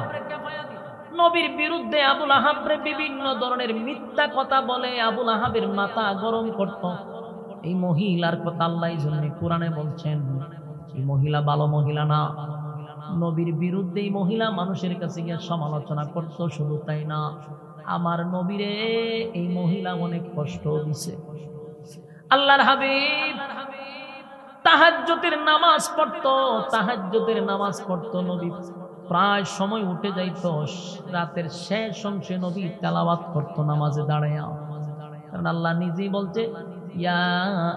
Speaker 1: নবীর বিরুদ্ধে আবু লাহাবরে বিভিন্ন ধরনের মিথ্যা কথা বলে আবু লাহাবের মাথা গরম করত। এই মহিলার কথা আল্লাহ জন্য কোরআনে বলছেন, এই মহিলা ভালো মহিলা না। নবীর বিরুদ্ধে এই মহিলা মানুষের কাছে গিয়ে সমালোচনা করত। শুধু তাই না, আমার নবীরে এই মহিলা অনেক কষ্ট দিছে। আল্লাহর হাবিব তাহাজ্জুদের নামাজ পড়তো, তাহাজ্জুদের নামাজ পড়তো। নবী প্রায় সময় উঠে যাইত, রাতের শেষ অংশে নবী তেলাওয়াত করতো নামাজে দাঁড়ায়া। কারণ আল্লাহ নিজেই বলছে, ইয়া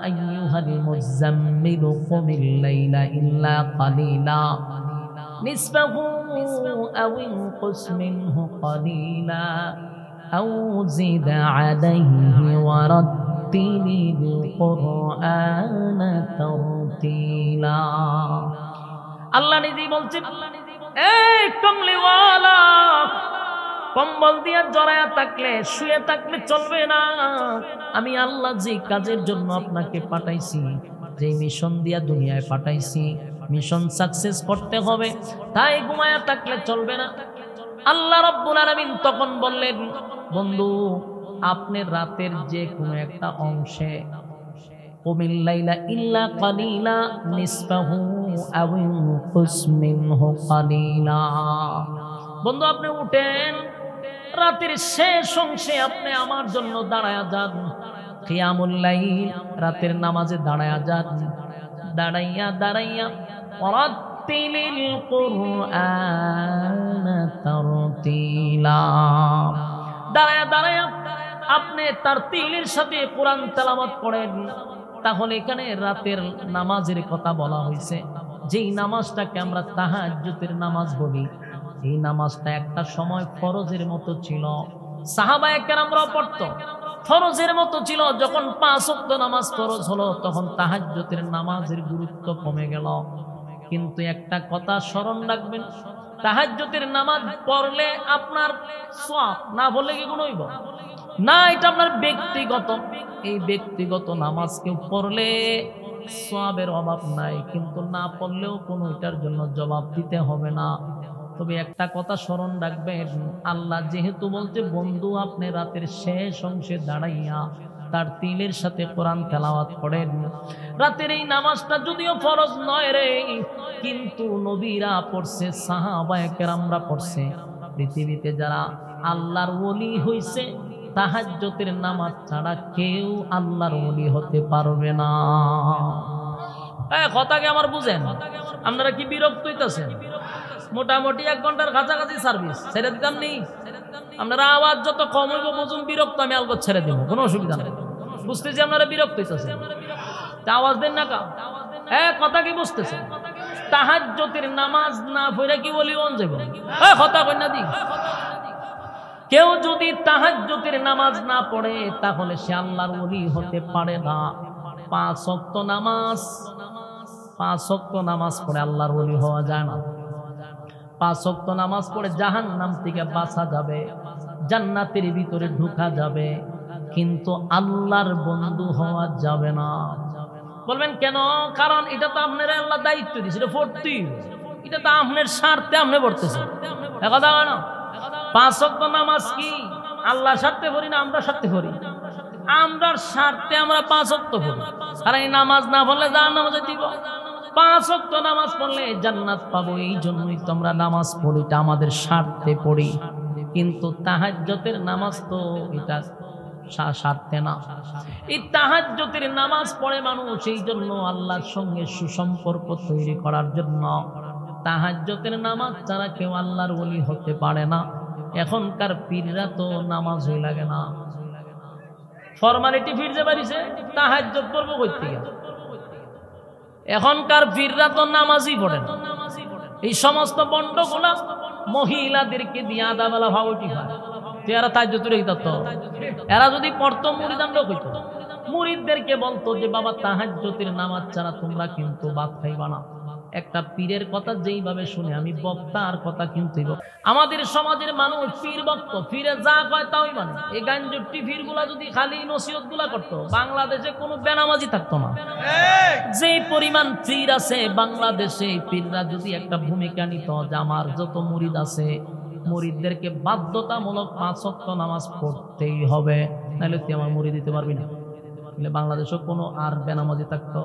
Speaker 1: আইয়ুহাল মুযাম্মিলু কুমিল লাইলা ইল্লা কালিলা নিসফাহু আও ইনকুস মিনহু কালিলা আও জিদ আলাইহি ওয়া রাত্তিলিল কুরআনা তারতিলা। আল্লাহ নিজেই বলছে, এই কমলিওয়ালা, কম্বল দিয়া জড়ায়া থাকলে শুয়ে থাকলে চলবে না। আমি আল্লাহ যে কাজের জন্য আপনাকে পাঠাইছি, যে মিশন দিয়া দুনিয়ায় পাঠাইছি, মিশন সাকসেস করতে হবে, তাই ঘুমায়া থাকলে চলবে না। আল্লাহ রাব্বুল আলামিন তখন বললেন, বন্ধু আপনি রাতের যে কোনো একটা অংশে কুমিল লাইলা ইল্লা কালিলা নিসফাহু আও ইনকুস মিনহু কালিলা। বন্ধু আপনি উঠেন, রাতের শেষ অংশে আপনি আমার জন্য দাঁড়ায়া যান, কিয়ামুল লাইল রাতের নামাজে দাঁড়ায়া যান। দাঁড়াইয়া দাঁড়াইয়া ওয়ারাত্তিলিল কুরআনা তারতিলা, দাঁড়ায়া দাঁড়াইয়া আপনি তারতিলের সাথে কোরআন তেলাওয়াত করেন। তাহলে এখানে রাতের নামাজের কথা বলা হয়েছে, যেই নামাজটাকে আমরা তাহাজ্জুদের নামাজ বলি। এই নামাজটা একটা সময় ফরজের মতো ছিল, সাহাবায়ে কেরামরাও পড়তো, ফরজের মতো ছিল। যখন 5 ওয়াক্ত নামাজ ফরজ হলো, তখন তাহাজ্জুদের নামাজের গুরুত্ব কমে গেল। কিন্তু একটা কথা স্মরণ রাখবেন, তাহাজ্জুদের নামাজ পড়লে আপনার সওয়াব, না পড়লে কি গুনাহ হইব না? এটা আপনার ব্যক্তিগত, এই ব্যক্তিগত নামাজ কেউ পড়লে সওয়াবের অভাব নাই, কিন্তু না পড়লেও কোনো এটার জন্য জবাব দিতে হবে না। তবে একটা কথা স্মরণ রাখবেন, আল্লাহ যেহেতু বলছে বন্ধু আপনি রাতের শেষ অংশে দাঁড়াইয়া তার তিলের সাথে কোরআন তেলাওয়াত করেন। রাতের এই নামাজটা যদিও ফরজ নয় রে, কিন্তু নবীরা পড়ছে, সাহাবায়ে কেরামরা পড়ছে। পৃথিবীতে যারা আল্লাহর ওলি হইছে, তাহাজ্জুদের নামাজ ছাড়া কেউ আল্লাহর ওলি হতে পারবে না। কথাকে আমার বুঝেন? আপনারা কি বিরক্ত হইতেছেন? মোটামুটি 1 ঘন্টার কাছাকাছি সার্ভিস ছেড়ে দিতাম নি। আপনারা আওয়াজ যত কম হইব বুঝুন বিরক্ত, আমি আলবত ছেড়ে দিব, কোনো অসুবিধা নেই। বুঝতেছি আপনারা বিরক্ত হইতেছেন, আওয়াজ দেন না কা? কথা কি বুঝতেছেন? তাহাজ্জুদের নামাজ না পড়ে কি বলি অন যাব? কথা কই না দি। কেউ যদি তাহাজ্জুদের নামাজ না পড়ে, তাহলে সে আল্লাহর ওলি হতে পারে না। 5 ওয়াক্ত নামাজ, 5 ওয়াক্ত নামাজ পড়ে আল্লাহর ওলি হওয়া যায় না। 5 ওয়াক্ত নামাজ পড়ে জাহান্নাম থেকে বাঁচা যাবে, জান্নাতের ভিতরে ঢোকা যাবে, কিন্তু আল্লাহর বন্ধু হওয়া যাবে না। বলবেন কেন? কারণ এটা তো আপনার আল্লাহ দায়িত্ব দিয়েছে, এটা পড়তেই, এটা তো আপনার স্বার্থে আপনি পড়তেছেন। কথা হয় না? 5 ওয়াক্ত নামাজ কি আল্লাহর স্বার্থে পড়ি না আমরা স্বার্থে পড়ি? আমরার স্বার্থে আমরা 5 ওয়াক্ত পড়ি। আর এই নামাজ না পড়লে জাহান্নামে যেতে দিব। 5 ওয়াক্ত নামাজ পড়লে জান্নাত পাবো, এই জন্যই তো আমরা নামাজ পড়ি, এটা আমাদের স্বার্থে পড়ি। কিন্তু তাহাজ্জুদের নামাজ তো এটা স্বার্থে না। এই তাহাজ্জুদের নামাজ পড়ে মানুষ এই জন্য আল্লাহর সঙ্গে সুসম্পর্ক তৈরি করার জন্য। তাহাজ্জুদের নামাজ ছাড়া কেউ আল্লাহর ওলি হতে পারে না। এখনকার পীররা তো নামাজই লাগে না, ফরমালিটি ফিরতে পারিছে, তাহাজ্জুদ পড়বো কই থেকে? এখনকার পীররা তো নামাজই পড়ে না। এই সমস্ত বন্ডগুলা মহিলাদেরকে দিয়ে আধা বেলা ভাবটি হয়, এরা তাহাজ্জুদ রেখে দিত। এরা যদি পড়তো মুরিদান লোক হইতো, মুরিদদেরকে বলতো যে বাবা তাহাজ্জুদের নামাজ ছাড়া তোমরা কিন্তু ভাত খাইবা না। একটা পীরের কথা যেইভাবে শুনে আমি বক্তার কথা কিন্তু আমাদের সমাজের মানুষ পীর ভক্ত, পীরে যা কয় তাই মানে। এই গাঞ্জুটি পীরগুলা যদি খালি নসিহত গুলা করতো, বাংলাদেশে কোনো বেনামাজি থাকতো না। যে পরিমাণ পীর আছে বাংলাদেশে, পীররা যদি একটা ভূমিকা নিত যে আমার যত মুরিদ আছে মুরিদদেরকে বাধ্যতামূলক 5 ওয়াক্ত নামাজ পড়তেই হবে, নাহলে তুই আমার মুরিদ দিতে পারবি না, বাংলাদেশও কোনো আর বেনামাজি থাকতো।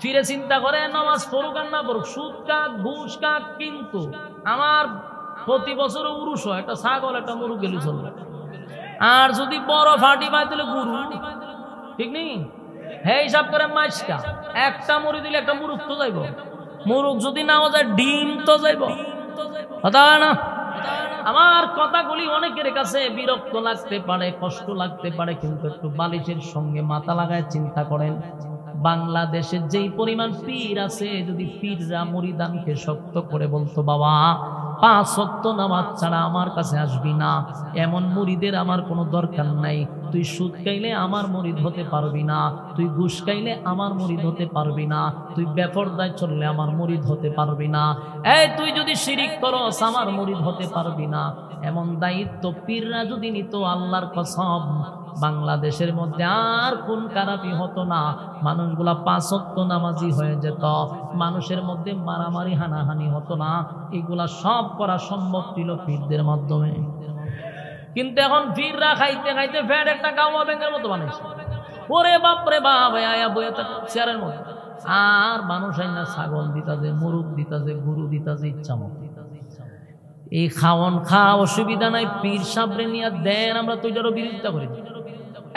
Speaker 1: ফিরে চিন্তা করে নামাজ পড়ুক আর না পড়ুক, সুদ কাক ঘুষ কাক, কিন্তু আমার প্রতি বছর উরুষ হয়, একটা ছাগল একটা মুরুগ গেলে চলবে। আর যদি বড় ফাটি পাই তাহলে গুরু, ঠিক নেই? হ্যাঁ, হিসাব করে মাইসকা একটা মুড়ি দিলে একটা মুরুগ তো যাইব, মুরুগ যদি নাও যায় ডিম তো যাইব, কথা না? আমার কথাগুলি অনেকের কাছে বিরক্ত লাগতে পারে, কষ্ট লাগতে পারে, কিন্তু একটু বালিশের সঙ্গে মাথা লাগায় চিন্তা করেন। বাংলাদেশের যেই পরিমাণ পীর আছে, যদি পীররা মুরিদানকে শক্ত করে বলতো বাবা 5 ওয়াক্ত নামাজ ছাড়া আমার কাছে আসবি না, এমন মুরিদের আমার কোনো দরকার নাই। তুই সুদ খাইলে আমার মুরিদ হতে পারবি না, তুই ঘুষ খাইলে আমার মুরিদ হতে পারবি না, তুই বেপরদায় চললে আমার মুরিদ হতে পারবি না, এই তুই যদি শিরিক করস আমার মুরিদ হতে পারবি না, এমন দায়িত্ব পীররা যদি নিত, আল্লাহর কসম বাংলাদেশের মধ্যে আর খুন খারাপি হতো না, মানুষগুলা 5 ওয়াক্ত নামাজি হয়ে যেত, মানুষের মধ্যে মারামারি হানাহানি হতো না। এগুলা সব করা সম্ভব ছিল পীরদের মাধ্যমে। কিন্তু এখন পীররা খাইতে খাইতে ফ্যাট একটা গাওয়া ব্যাংকের মতো বানাইছে। ওরে বাপরে বাপ, আয়া বইয়া চেয়ারের মতো। আর মানুষ আইনা ছাগল দিতাছে, মুরুগ দিতাছে, গরু দিতাছে ইচ্ছা মতো। এই খাওয়ন অসুবিধা নাই, পীর সাবরে নিয়ে দেন, আমরা তো এটারও বিরোধিতা করি।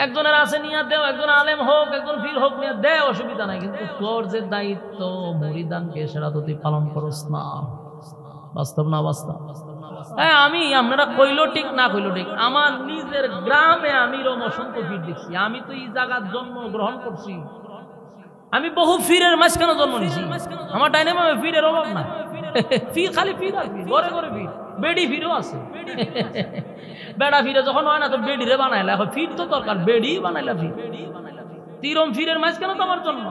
Speaker 1: একজনের আছে নিয়ে দেও, একজন আলেম হোক একজন পীর হোক নিয়ে দে, অসুবিধা নাই, কিন্তু তোর যে দায়িত্ব মুরিদানকে সেটা তো তুই পালন করস না। বাস্তব না বাস্তব? হ্যাঁ, আপনারা কইলো ঠিক না কইলো ঠিক, আমার নিজের গ্রামে আমি অসংখ্য পীর দেখছি। আমি তো এই জায়গার জন্ম গ্রহণ করছি, আমি বহু পীরের মাঝখানে জন্ম নিছি। আমার ডাইনে বামে পীরের অভাব না, পীর খালি পীর আর পীর, ঘরে ঘরে পীর, বেডি ফিরও আছে। বেড়া ফিরে যখন হয় না তো বেডি রে বানাইলা, এখন ফির তো দরকার, বেডি বানাইলা ফির। তিরম ফিরের মাঝখানে তো আমার জন্ম।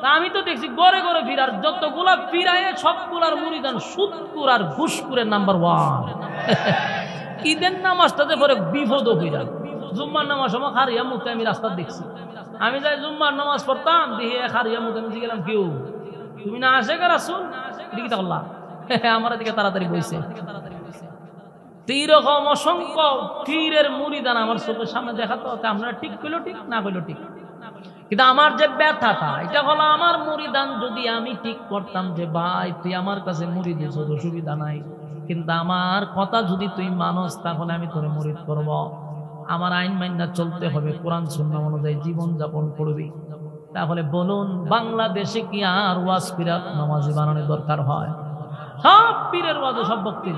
Speaker 1: তা আমি তো দেখছি ঘরে ঘরে ফির, আর যতগুলা পীর আয় সবগুলার মুরিদান সুদকুর আর ঘুষকুরের নাম্বার 1। ঈদের নামাজটাতে পরে বিপদ হইয়া, জুম্মার নামাজ সময় খারিয়া মুখে আমি রাস্তা দেখছি। আমি যাই জুম্মার নামাজ পড়তাম, দিয়ে খারিয়া মুখে আমি গেলাম, কেউ তুমি না আসে কার আসুন দিকে তাহলা আমার দিকে তাড়াতাড়ি বইছে। এইরকম অসংখ্য পীরের মুরিদান আমার চোখের সামনে দেখাতো। আপনারা ঠিক কইলো ঠিক, না কইলো ঠিক, কিন্তু আমার যে ব্যথাটা এটা হলো, আমার মুরিদান যদি আমি ঠিক করতাম যে ভাই তুই আমার কাছে মুরিদ হইছ, অসুবিধা নাই, কিন্তু আমার কথা যদি তুই মানস তাহলে আমি তোরে মুরিদ করব, আমার আইন মাইনা চলতে হবে, কোরআন সুন্নাহ অনুযায়ী জীবন যাপন করবি, তাহলে বলুন বাংলাদেশে কি আর ওয়াজ পীরাত নামাজি বানানোর দরকার হয়? সব পীরের ওয়াজ, সব বক্তি।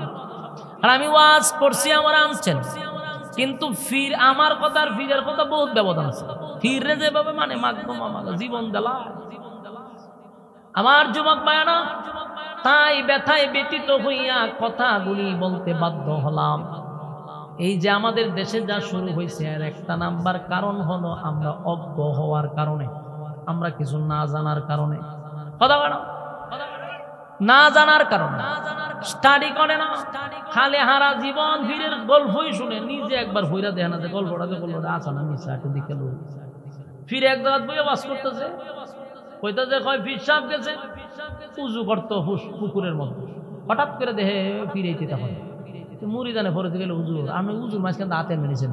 Speaker 1: আর আমি ওয়াজ করছি, আমার আনছেন, কিন্তু ফির আমার কথা আর ফিরের কথা বহুত ব্যবধান আছে। ফিরে যেভাবে মানে মাগদম আমাকে জীবন দিলা আমার যুবক ভাইরা, তাই ব্যথায় ব্যতীত হইয়া কথাগুলি বলতে বাধ্য হলাম। এই যে আমাদের দেশে যা শুরু হয়েছে, এর একটা নাম্বার কারণ হলো আমরা অজ্ঞ হওয়ার কারণে, আমরা কিছু না জানার কারণে, কথা বলো না জানার কারণে, স্টাডি করে না, খালি হারা জীবন ফিরের গল্পই শুনে, নিজে একবার হইরা দেখে না যে গল্পটা আছে না মিশা একটু দিকে লোক ফিরে এক জায়গায় বইয়ে বাস করতেছে, কইতেছে কয় ফির সাহেব গেছে উজু করতো পুকুরের মধ্যে, হঠাৎ করে দেখে ফিরেইতে তখন মুরিদানে পরে গেলে হুজুর আমি হুজুর মাঝখানে হাতে মেরেছেন।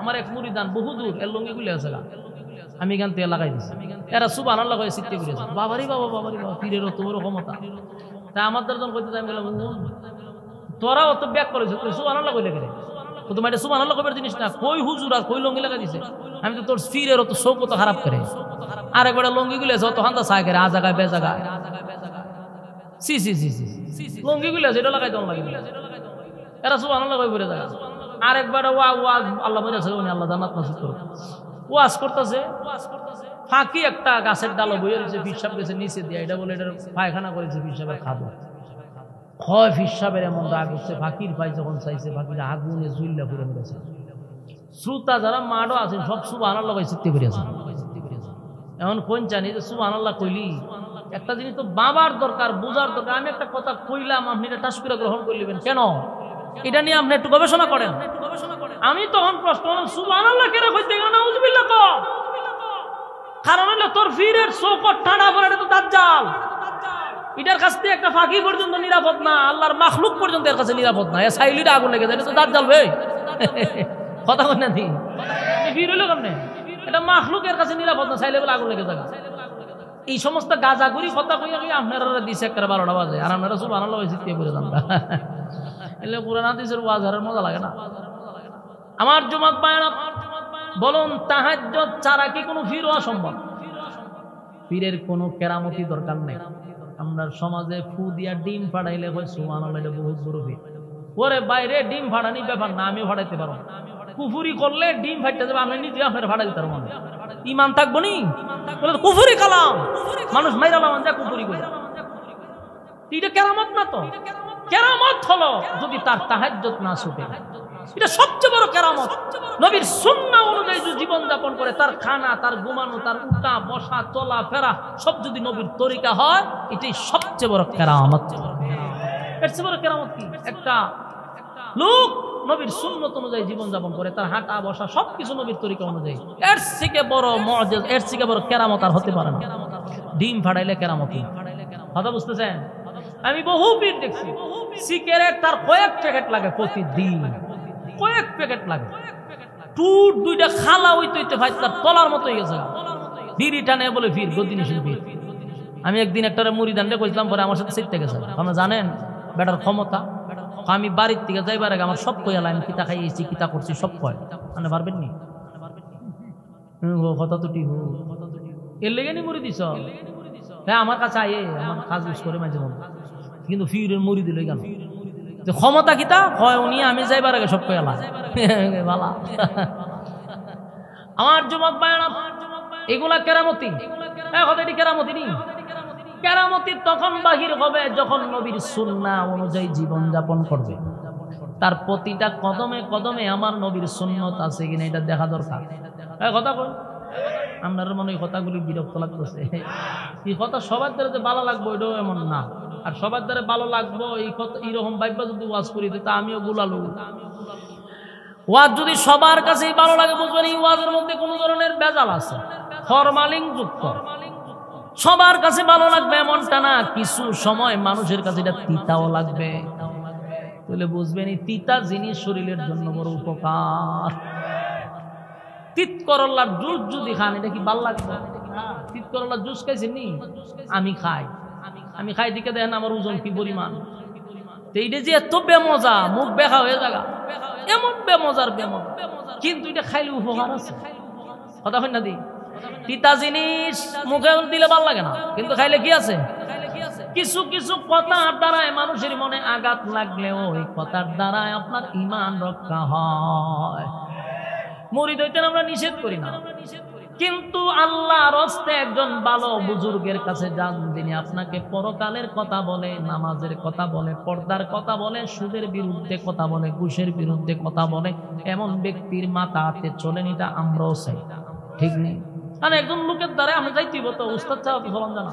Speaker 1: আমার এক মুরিদান বহু দূর, এর লঙ্গি গুলি আছে, আমি এখান থেকে লাগাই দিচ্ছি, এরা সুবহানাল্লাহ কয়ে সিটে ঘুরেছে, বাবারি বাবা পীরের অত বড় ক্ষমতা। তা আমার দরজন কইতে আমি বললাম তোরা অত ব্যাক করেছো, সুবহানাল্লাহ কইলে গেলে তোমার এটা সুবহানাল্লাহ কইবার জিনিস না, কই হুজুর আর কই লঙ্গি লাগাই দিছে, আমি তো তোর পীরের অত শোক তো খারাপ করে, আর একবার লঙ্গি গুলি আছে অত হান্দা সাই করে, আ জায়গায় বে জায়গায় সি সি সি সি লঙ্গি গুলি আছে, এটা লাগাই দল লাগে, এরা সুবহানাল্লাহ কই পড়ে যায়। আরেকবার ওয়াজ আল্লাহ বলেছে উনি আল্লাহ জান্নাত নসিব করুন, ওয়াজ করতেছে, ফাঁকি একটা গাছের ডাল বইয়ে রয়েছে, ফির সাহেব গেছে নিচে দিয়ে, এটা বলে এটার পায়খানা করেছে, ফির সাহেবের খাবো হয়, ফির সাহেবের এমন রাগ হচ্ছে, ফাঁকির পাই যখন চাইছে, ফাঁকির আগুনে জুইল্লা পুরে মেরেছে, শ্রোতা যারা মাঠও আছেন সব সুবহানাল্লাহ ভাই চিত্তে করে আছেন। এখন কোন জানি যে সুবহানাল্লাহ কইলি একটা জিনিস তো বাবার দরকার, বোঝার দরকার। আমি একটা কথা কইলাম, আপনি এটা টাস করে গ্রহণ করে নেবেন কেন? এটা নিয়ে আপনি একটু গবেষণা করেন। আমি তখন প্রশ্ন করলাম, সুবহানাল্লাহ কেন কইতে গেল? নাউজুবিল্লাহ তো কারণ হলো তোর ফিরের চৌকট ঠাড়া পড়ে, এটা তো দাজ্জাল। এটার কাছ থেকে একটা ফাঁকি পর্যন্ত নিরাপদ না, আল্লাহর মাখলুক পর্যন্ত এর কাছে নিরাপদ না। এ সাইলিটা আগুন লেগে যায়, এটা তো দাজ্জাল ভাই। কথা কই না? ফির হইলো কেমনে? এটা মাখলুকের কাছে নিরাপদ না, চাইলে বলে আগুন লেগে যাবে। এই সমস্ত গাজাগুড়ি কথা কইয়া আপনারা দিছে একটা 12টা বাজে, আর আপনারা সুবহানাল্লাহ চিৎকার করে যান। এলে কুরআন হাদিসের ওয়াজ আর মজা লাগে না। আমার জুমাত ভাইরা বলুন, তাহাজ্জুদ ছাড়া কি কোনো ফির হওয়া সম্ভব? পীরের কোনো কেরামতি দরকার নেই। আমরা সমাজে ফু দিয়া ডিম ফাড়াইলে কই সুবহানাল্লাহ, এটা বহুত বড় ফির। ওরে বাইরে ডিম ফাড়ানি ব্যাপার না, আমিও ফাড়াইতে পারবো। কুফুরি করলে ডিম ফাইটতে যাবে, আমি নিজে আপনার ফাড়াইতে পারবো না। ইমান থাকবো নি? কুফুরি কালাম মানুষ মাইরা লামান যা কুফুরি করে, এটা কেরামত না তো। কেরামত হলো যদি তার তাহাজ্জুদ না ছুটে, এটা সবচেয়ে বড় কেরামত। নবীর সুন্নাহ অনুযায়ী যে জীবন যাপন করে, তার খানা, তার ঘুমানো, তার উঠা বসা চলা ফেরা সব যদি নবীর তরিকা হয়, এটাই সবচেয়ে বড় কেরামত। এর চেয়ে বড় কেরামত কি? একটা লোক নবীর সুন্নত অনুযায়ী জীবন যাপন করে, তার হাঁটা বসা সবকিছু নবীর তরিকা অনুযায়ী, এর থেকে বড় মুআজিজ, এর থেকে বড় কেরামত আর হতে পারে না। ডিম ফাড়াইলে কেরামত। কথা বুঝতেছেন? আমি বহু পীর দেখছি, সিগারেট তার কয়েক প্যাকেট লাগে প্রতিদিন, কয়েক প্যাকেট লাগে। টুট দুইটা খালা হইতে ভাই তার তলার মতো হয়ে গেছে। বিড়ি টানে বলে ফির গদিনিসীন ফির। আমি একদিন একটা মুরিদানরে কইছিলাম, পরে আমার সাথে শিখতে গেছে। আপনারা জানেন বেটার ক্ষমতা, আমি বাড়ির থেকে যাইবার আগে আমার সব কইয়ালা, আমি কিতা খাইয়েছি, কিতা করছি সব কয়। মানে পারবেন নি? কথা তো ঠিক এর লেগে নি মুড়ি দিছ? হ্যাঁ, আমার কাছে আয়ে আমার কাজ ইউজ করে মাঝে মধ্যে, কিন্তু ফিরের মুড়ি দিল কেন? ক্ষমতা কিতা হয় উনি, আমি যাইবার আগে সব কইয়ালা ভালা। আমার যুবক ভাইরা, এগুলা কেরামতি। কথাটি কেরামতি নি। কেরামতি তখন বাহির হবে যখন নবীর সুন্নাহ অনুযায়ী জীবন যাপন করবে। তার প্রতিটা কদমে কদমে আমার নবীর সুন্নত আছে কিনা এটা দেখা দরকার। কথা কই, আপনার মনে এই কথাগুলি বিরক্ত লাগতেছে। এই কথা সবার দ্বারা যে ভালো লাগবো এটাও এমন না, আর সবার দ্বারা ভালো লাগবো এই কথা এইরকম ভাইবা যদি ওয়াজ করি তা আমিও গুলালু। ওয়াজ যদি সবার কাছেই ভালো লাগে, বুঝবেন এই ওয়াজের মধ্যে কোনো ধরনের ভেজাল আছে, ফরমালিন যুক্ত। সবার কাছে ভালো লাগবে এমনটা না, কিছু সময় মানুষের কাছে এটা তিতাও লাগবে। তাহলে বুঝবেন এই তিতা জিনিস শরীরের জন্য বড় উপকার। তিত করলার জুস যদি খান, এটা কি ভাল লাগবে? তিত করলার জুস খাইছেন নি? আমি খাই দিকে দেখেন আমার ওজন কি পরিমাণ। এইটা যে এত বেমজা, মুখ বেখা হয়ে যাগা, এমন বেমজার বেমজা, কিন্তু এটা খাইলে উপকার আছে। কথা হয় না দি? তিতা জিনিস মুখে দিলে ভাল লাগে না, কিন্তু খাইলে কি আছে? কিছু কিছু কথার দ্বারায় মানুষের মনে আঘাত লাগলেও ওই কথার দ্বারায় আপনার ঈমান রক্ষা হয়। মুরিদ হইতে আমরা নিষেধ করি না, কিন্তু আল্লাহর রাস্তে একজন ভালো বুজুর্গের কাছে যান, যিনি আপনাকে পরকালের কথা বলে, নামাজের কথা বলে, পর্দার কথা বলে, সুদের বিরুদ্ধে কথা বলে, ঘুষের বিরুদ্ধে কথা বলে, এমন ব্যক্তির মাথা হাতে চলেন, এটা আমরাও চাই। ঠিক নেই? কারণ একজন লোকের দ্বারা আমরা যাইতেই তো উস্তাদ চাওয়া তো ফলন জানা।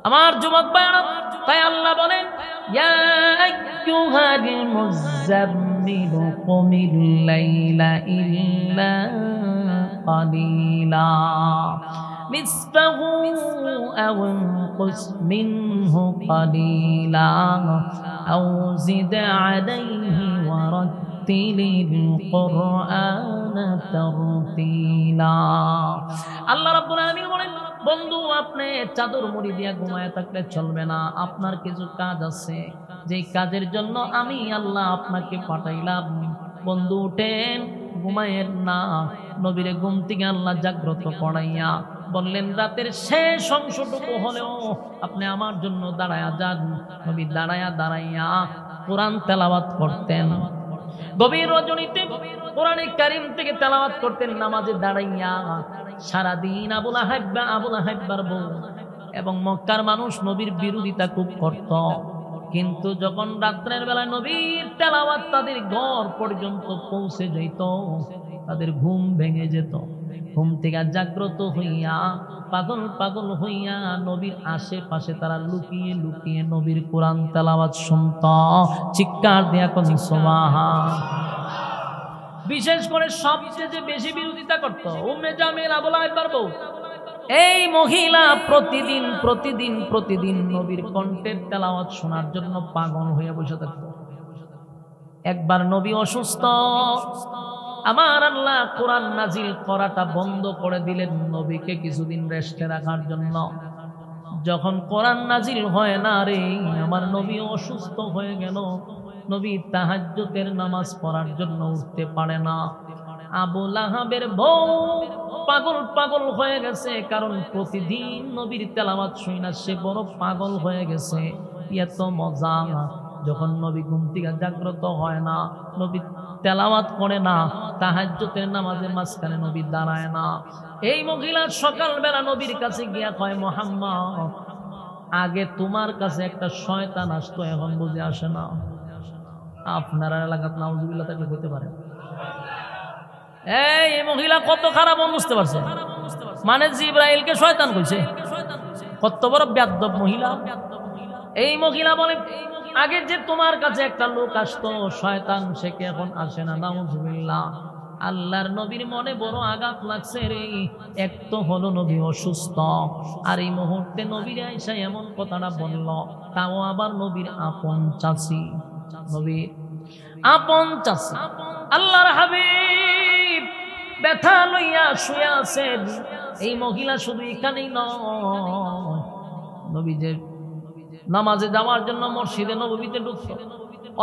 Speaker 1: আমার যুবক ভাইরা, তাই আল্লাহ বলেন, ইয়া আইয়ুহাল মুযাম্মিলু কুমিল লাইলা ইল্লা قليلا نصفه أو انقص منه قليلا أو زد عليه ورتل القرآن ترتيلا। আল্লাহ রাব্বুল আলামিন বলেন, বন্ধু আপনি চাদর মুড়ি দিয়া ঘুমায় থাকলে চলবে না, আপনার কিছু কাজ আছে, যেই কাজের জন্য আমি আল্লাহ আপনাকে পাঠাইলাম। বন্ধু উঠেন, ঘুমায়েন না। নবীরে ঘুম থেকে আল্লাহ জাগ্রত করাইয়া বললেন, রাতের শেষ অংশটুকু হলেও আপনি আমার জন্য দাঁড়ায়া যান। নবী দাঁড়াইয়া কোরআন তেলাওয়াত করতেন। গভীর রজনীতে কোরআনে কারীম থেকে তেলাওয়াত করতেন নামাজে দাঁড়াইয়া। সারাদিন আবুল আহাইবার বউ এবং মক্কার মানুষ নবীর বিরোধিতা খুব করত, কিন্তু যখন রাত্রের বেলায় নবীর তেলাওয়াত তাদের ঘর পর্যন্ত পৌঁছে যেত, তাদের ঘুম ভেঙে যেত। ঘুম থেকে জাগ্রত হইয়া পাগল পাগল হইয়া নবীর আশেপাশে তারা লুকিয়ে লুকিয়ে নবীর কোরআন তেলাওয়াত শুনত। চিৎকার দিয়া কোন সুবহান। বিশেষ করে সবচেয়ে যে বেশি বিরোধিতা করত উম্মে জামিল আবু লাহাবের বউ, এই মহিলা প্রতিদিন প্রতিদিন প্রতিদিন নবীর কণ্ঠের তেলাওয়াত শোনার জন্য পাগল হয়ে বসে থাকত। একবার নবী অসুস্থ, আমার আল্লাহ কোরআন নাজিল করাটা বন্ধ করে দিলেন নবীকে কিছুদিন রেস্টে রাখার জন্য। যখন কোরআন নাজিল হয় না রে, আমার নবী অসুস্থ হয়ে গেল। নবী তাহাজ্জুদের নামাজ পড়ার জন্য উঠতে পারে না। আবু লাহাবের বউ পাগল পাগল হয়ে গেছে, কারণ প্রতিদিন নবীর তেলাওয়াত শুনা সে বড় পাগল হয়ে গেছে। এত মজা, যখন নবী ঘুম থেকে জাগ্রত হয় না, নবী তেলাওয়াত করে না, তাহাজ্জুদের নামাজের মাঝখানে নবী দাঁড়ায় না। এই মহিলা সকালবেলা নবীর কাছে গিয়া কয়, মুহাম্মদ, আগে তোমার কাছে একটা শয়তান আসতো, এখন বুঝে আসে না। আপনার এলাকাত নাউজুবিল্লাহ থাকলে হতে পারে। এই মহিলা কত খারাপ বুঝতে পারছে, মানে জিবরাইলকে শয়তান কইছে। কত বড় বেয়াদব মহিলা। এই মহিলা বলে, আগে যে তোমার কাছে একটা লোক আসতো শয়তান, সে কি এখন আসে না? নাউজুবিল্লাহ। আল্লাহর নবীর মনে বড় আঘাত লাগছে রে। এক তো হলো নবী অসুস্থ, আর এই মুহূর্তে নবীর আয়েশা এমন কথাটা বলল, তাও আবার নবীর আপন চাচি, নবীর আপন চাচি। আল্লাহর হাবিব ব্যথা লইয়া শুয়ে আছেন। এই মহিলা শুধু এখানেই নয়, নবী যে নামাজে যাওয়ার জন্য মসজিদে নববীতে ঢুকতো,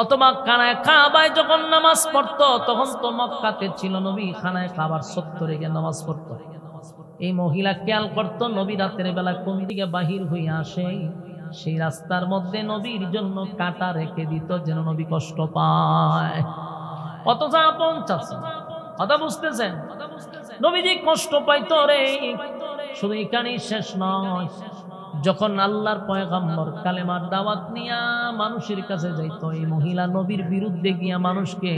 Speaker 1: অথবা খানায় কাবায় যখন নামাজ পড়তো, তখন তো মক্কাতে ছিল, নবী খানায় কাবার চত্বরে গিয়ে নামাজ পড়তো। এই মহিলা খেয়াল করতো নবী রাতের বেলা কোন দিকে বাহির হয়ে আসে, সেই রাস্তার মধ্যে নবীর জন্য কাঁটা রেখে দিত, যেন নবী কষ্ট পায়। অথচ আপন চাচা, কথা বুঝতেছেন? নবীজি কষ্ট পাইতো রে। শুধু এখানেই শেষ নয়, যখন আল্লাহর পয়গম্বর কালেমার দাওয়াত নিয়া মানুষের কাছে যাইত, এই মহিলা নবীর বিরুদ্ধে গিয়া মানুষকে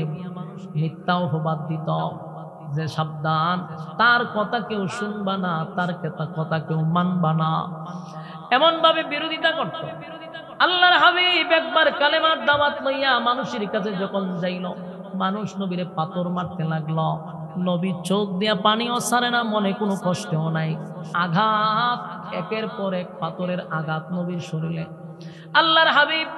Speaker 1: মিথ্যা অপবাদ দিত, যে সাবধান, তার কথা কেউ শুনবা না, তার কথা কেউ মানবা না, এমন ভাবে বিরোধিতা করত। আল্লাহর হাবিব একবার কালেমার দাওয়াত লইয়া মানুষের কাছে যখন যাইল, মানুষ নবীরে পাথর মারতে লাগলো। নবী চোখ দিয়া পানিও ছাড়ে না, মনে কোনো কষ্টও নাই। আঘাত, একের পর এক পাথরের আঘাত নবীর শরীরে। আল্লাহর হাবিব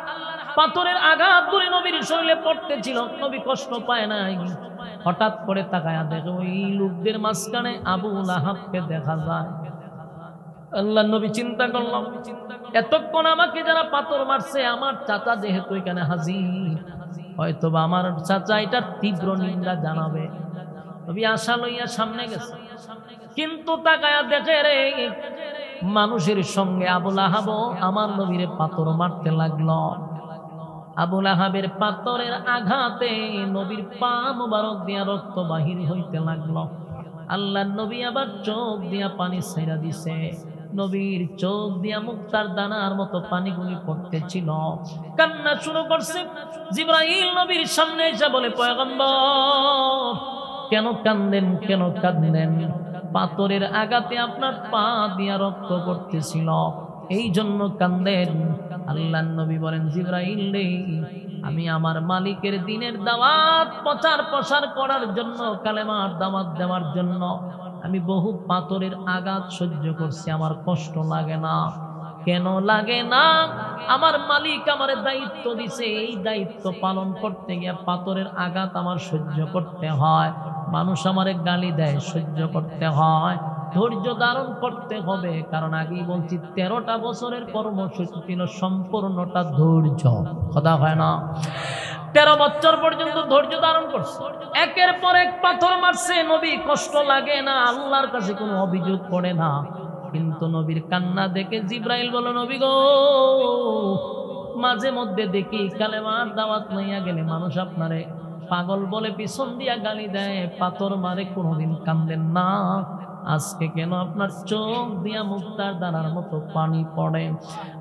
Speaker 1: পাথরের আঘাত করে নবীর শরীরে পড়তেছিল, নবী কষ্ট পায় নাই। হঠাৎ করে তাকায়া দেখে ওই লোকদের মাঝখানে আবু লাহাবকে দেখা যায়। আল্লাহ নবী চিন্তা করলাম, এতক্ষণ আমাকে যারা পাথর মারছে, আমার চাচা যেহেতু এখানে হাজির, হয়তোবা আমার চাচা এটার তীব্র নিন্দা জানাবে। নবী আশা লইয়া সামনে গেছে, কিন্তু তাকায়া দেখে রে, মানুষের সঙ্গে আবু লাহাব আমার নবীরে পাথর মারতে লাগলো। আবু লাহাবের পাথরের আঘাতে নবীর পা মুবারক দিয়া রক্ত বাহির হইতে লাগলো। আল্লাহর নবী আবার চোখ দিয়া পানি ছেড়া দিছে। নবীর চোখ দিয়া মুক্তার দানার মতো পানিগুলি পড়তেছিল। কান্না শুরু করছে। জিবরাইল নবীর সামনে এসে বলে, পয়গম্বর, কেন কান্দেন, কেন কাঁদেন? পাথরের আঘাতে আপনার পা দিয়া রক্ত পড়তেছিল, এই জন্য কান্দেন। আল্লাহর নবী বলেন, জিবরাইল রে, আমি আমার মালিকের দ্বীনের দাওয়াত প্রচার প্রসার করার জন্য, কালেমার দাওয়াত দেওয়ার জন্য আমি বহু পাথরের আঘাত সহ্য করছি, আমার কষ্ট লাগে না। কেন লাগে না? আমার মালিক আমার দায়িত্ব দিছে, এই দায়িত্ব পালন করতে গিয়ে পাথরের আঘাত আমার সহ্য করতে হয়। মানুষ আমারে গালি দেয়, সহ্য করতে হয়, ধৈর্য ধারণ করতে হবে। কারণ আগেই বলছি, 13টা বছরের কর্মসূচি ছিল সম্পূর্ণটা ধৈর্য, কথা হয় না? 13 বছর পর্যন্ত ধৈর্য ধারণ করছে। একের পর এক পাথর মারছে, নবী কষ্ট লাগে না, আল্লাহর কাছে কোনো অভিযোগ করে না। কিন্তু নবীর কান্না দেখে জিবরাইল বলে, নবী গো, মাঝে মধ্যে দেখি কালেমার দাওয়াত লইয়া গেলে মানুষ আপনারে পাগল বলে পিছন দিয়া গালি দেয়, পাথর মারে, কোনোদিন কান্দেন না। আজকে কেন আপনার চোখ দিয়া মুক্তার দানার মতো পানি পড়ে?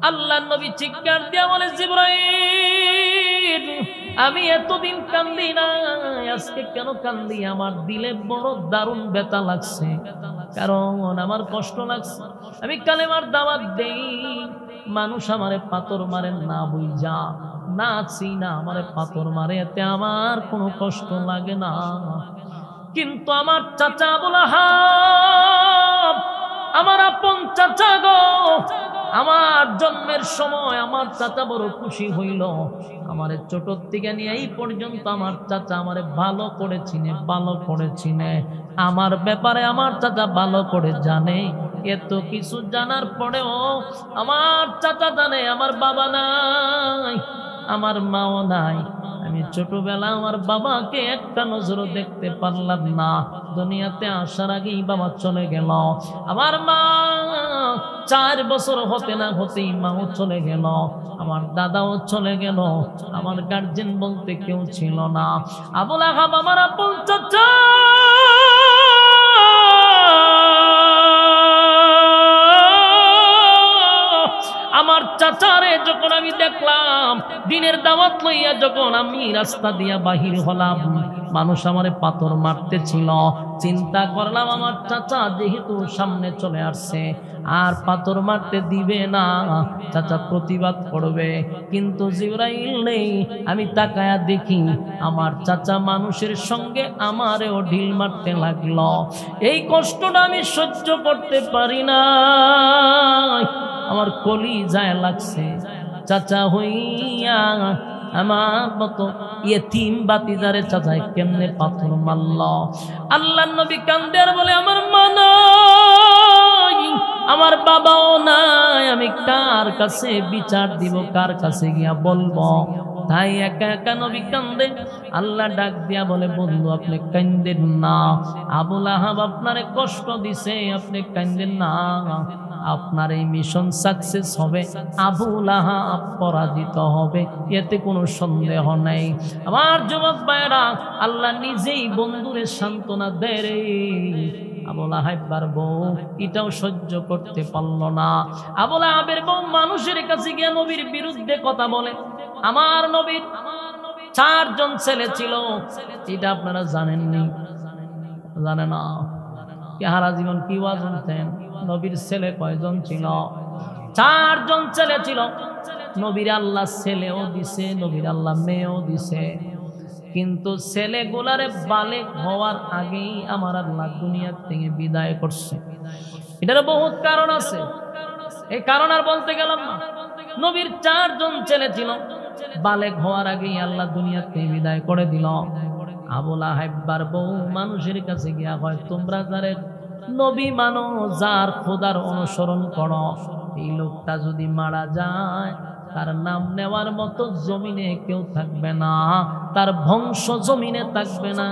Speaker 1: আল্লাহর নবী চিৎকার দিয়া বলে, জিবরাইল, আমি এতদিন কান্দি না, আজকে কেন কান্দি? আমার দিলে বড় দারুণ ব্যথা লাগছে, কারণ আমার কষ্ট লাগছে। আমি কালেমার দাওয়াত দেই, মানুষ আমারে পাথর মারে না বুঝা, না চিনা আমারে পাথর মারে, এতে আমার কোনো কষ্ট লাগে না। কিন্তু আমার চাচা আবুল আহাব, আমার আপন চাচা গো, আমার জন্মের সময় আমার চাচা বড় খুশি হইল। আমার ছোট থেকে নিয়ে এই পর্যন্ত আমার চাচা আমারে ভালো করে চিনে, ভালো করে চিনে। আমার ব্যাপারে আমার চাচা ভালো করে জানে। এত কিছু জানার পরেও আমার চাচা জানে আমার বাবা নাই, আমার মাও নাই। আমি ছোটবেলা আমার বাবাকে একটা নজরও দেখতে পারলাম না। দুনিয়াতে আসার আগেই বাবা চলে গেল। আমার মা 4 বছর হতে না হতেই মাও চলে গেল, আমার দাদাও চলে গেল, আমার গার্জেন বলতে কেউ ছিল না। আবুল আহাব আমার আপন চাচা। আমার চাচারে যখন আমি দেখলাম দিনের দাওয়াত লইয়া, যখন আমি রাস্তা দিয়া বাহির হলাম, মানুষ আমারে পাথর মারতেছিল। চিন্তা করলাম আমার চাচা যেহেতু সামনে চলে আসছে, আর পাথর মারতে দিবে না, চাচা প্রতিবাদ করবে। কিন্তু জিবরাইল নেই। আমি তাকায়া দেখি আমার চাচা মানুষের সঙ্গে আমারেও ঢিল মারতে লাগলো। এই কষ্টটা আমি সহ্য করতে পারি না, আমার কলি যায় লাগছে। চাচা হইয়া আমার মতো ইয়েতিম বাতিজারে চাচাই কেমনে পাথর মারল। আল্লাহর নবী কান্দে আর বলে, আমার মা নাই, আমার বাবাও নাই, আমি কার কাছে বিচার দিব, কার কাছে গিয়া বলবো? তাই একা একা নবী কান্দে। আল্লাহ ডাক দিয়া বলে, বন্ধু আপনি কান্দেন না, আবুল আহাব আপনারে কষ্ট দিছে, আপনি কান্দেন না, আপনার এই মিশন সাকসেস হবে, আবুল আহাব পরাজিত হবে, এতে কোনো সন্দেহ নাই। আমার যুবক ভাইরা, আল্লাহ নিজেই বন্ধুরে সান্ত্বনা দেয় রে। আবুল আহাবের বউ এটাও সহ্য করতে পারল না। আবুল আহাবের বউ মানুষের কাছে গিয়ে নবীর বিরুদ্ধে কথা বলে। আমার নবীর 4 জন ছেলে ছিল, এটা আপনারা জানেননি? জানে না? সারা জীবন কি ওয়াজ শুনতেন? নবীর ছেলে কয়জন ছিল? 4 জন ছেলে ছিল। নবীর আল্লাহ ছেলেও দিছে, নবীর আল্লাহ মেয়েও দিছে। কিন্তু ছেলেগুলারে বালেক হওয়ার আগেই আমার আল্লাহ দুনিয়া থেকে বিদায় করছে। এটার বহুত কারণ আছে, এই কারণ আর বলতে গেলাম না। নবীর 4 জন ছেলে ছিল, বালেক হওয়ার আগেই আল্লাহ দুনিয়া থেকে বিদায় করে দিল। আবুল আহাবের বউ মানুষের কাছে গিয়া হয়, তোমরা যারে নবী মানো, যার খোদার অনুসরণ করো, এই লোকটা যদি মারা যায়, তার নাম নেওয়ার মতো জমিনে কেউ থাকবে না, তার বংশ জমিনে থাকবে না,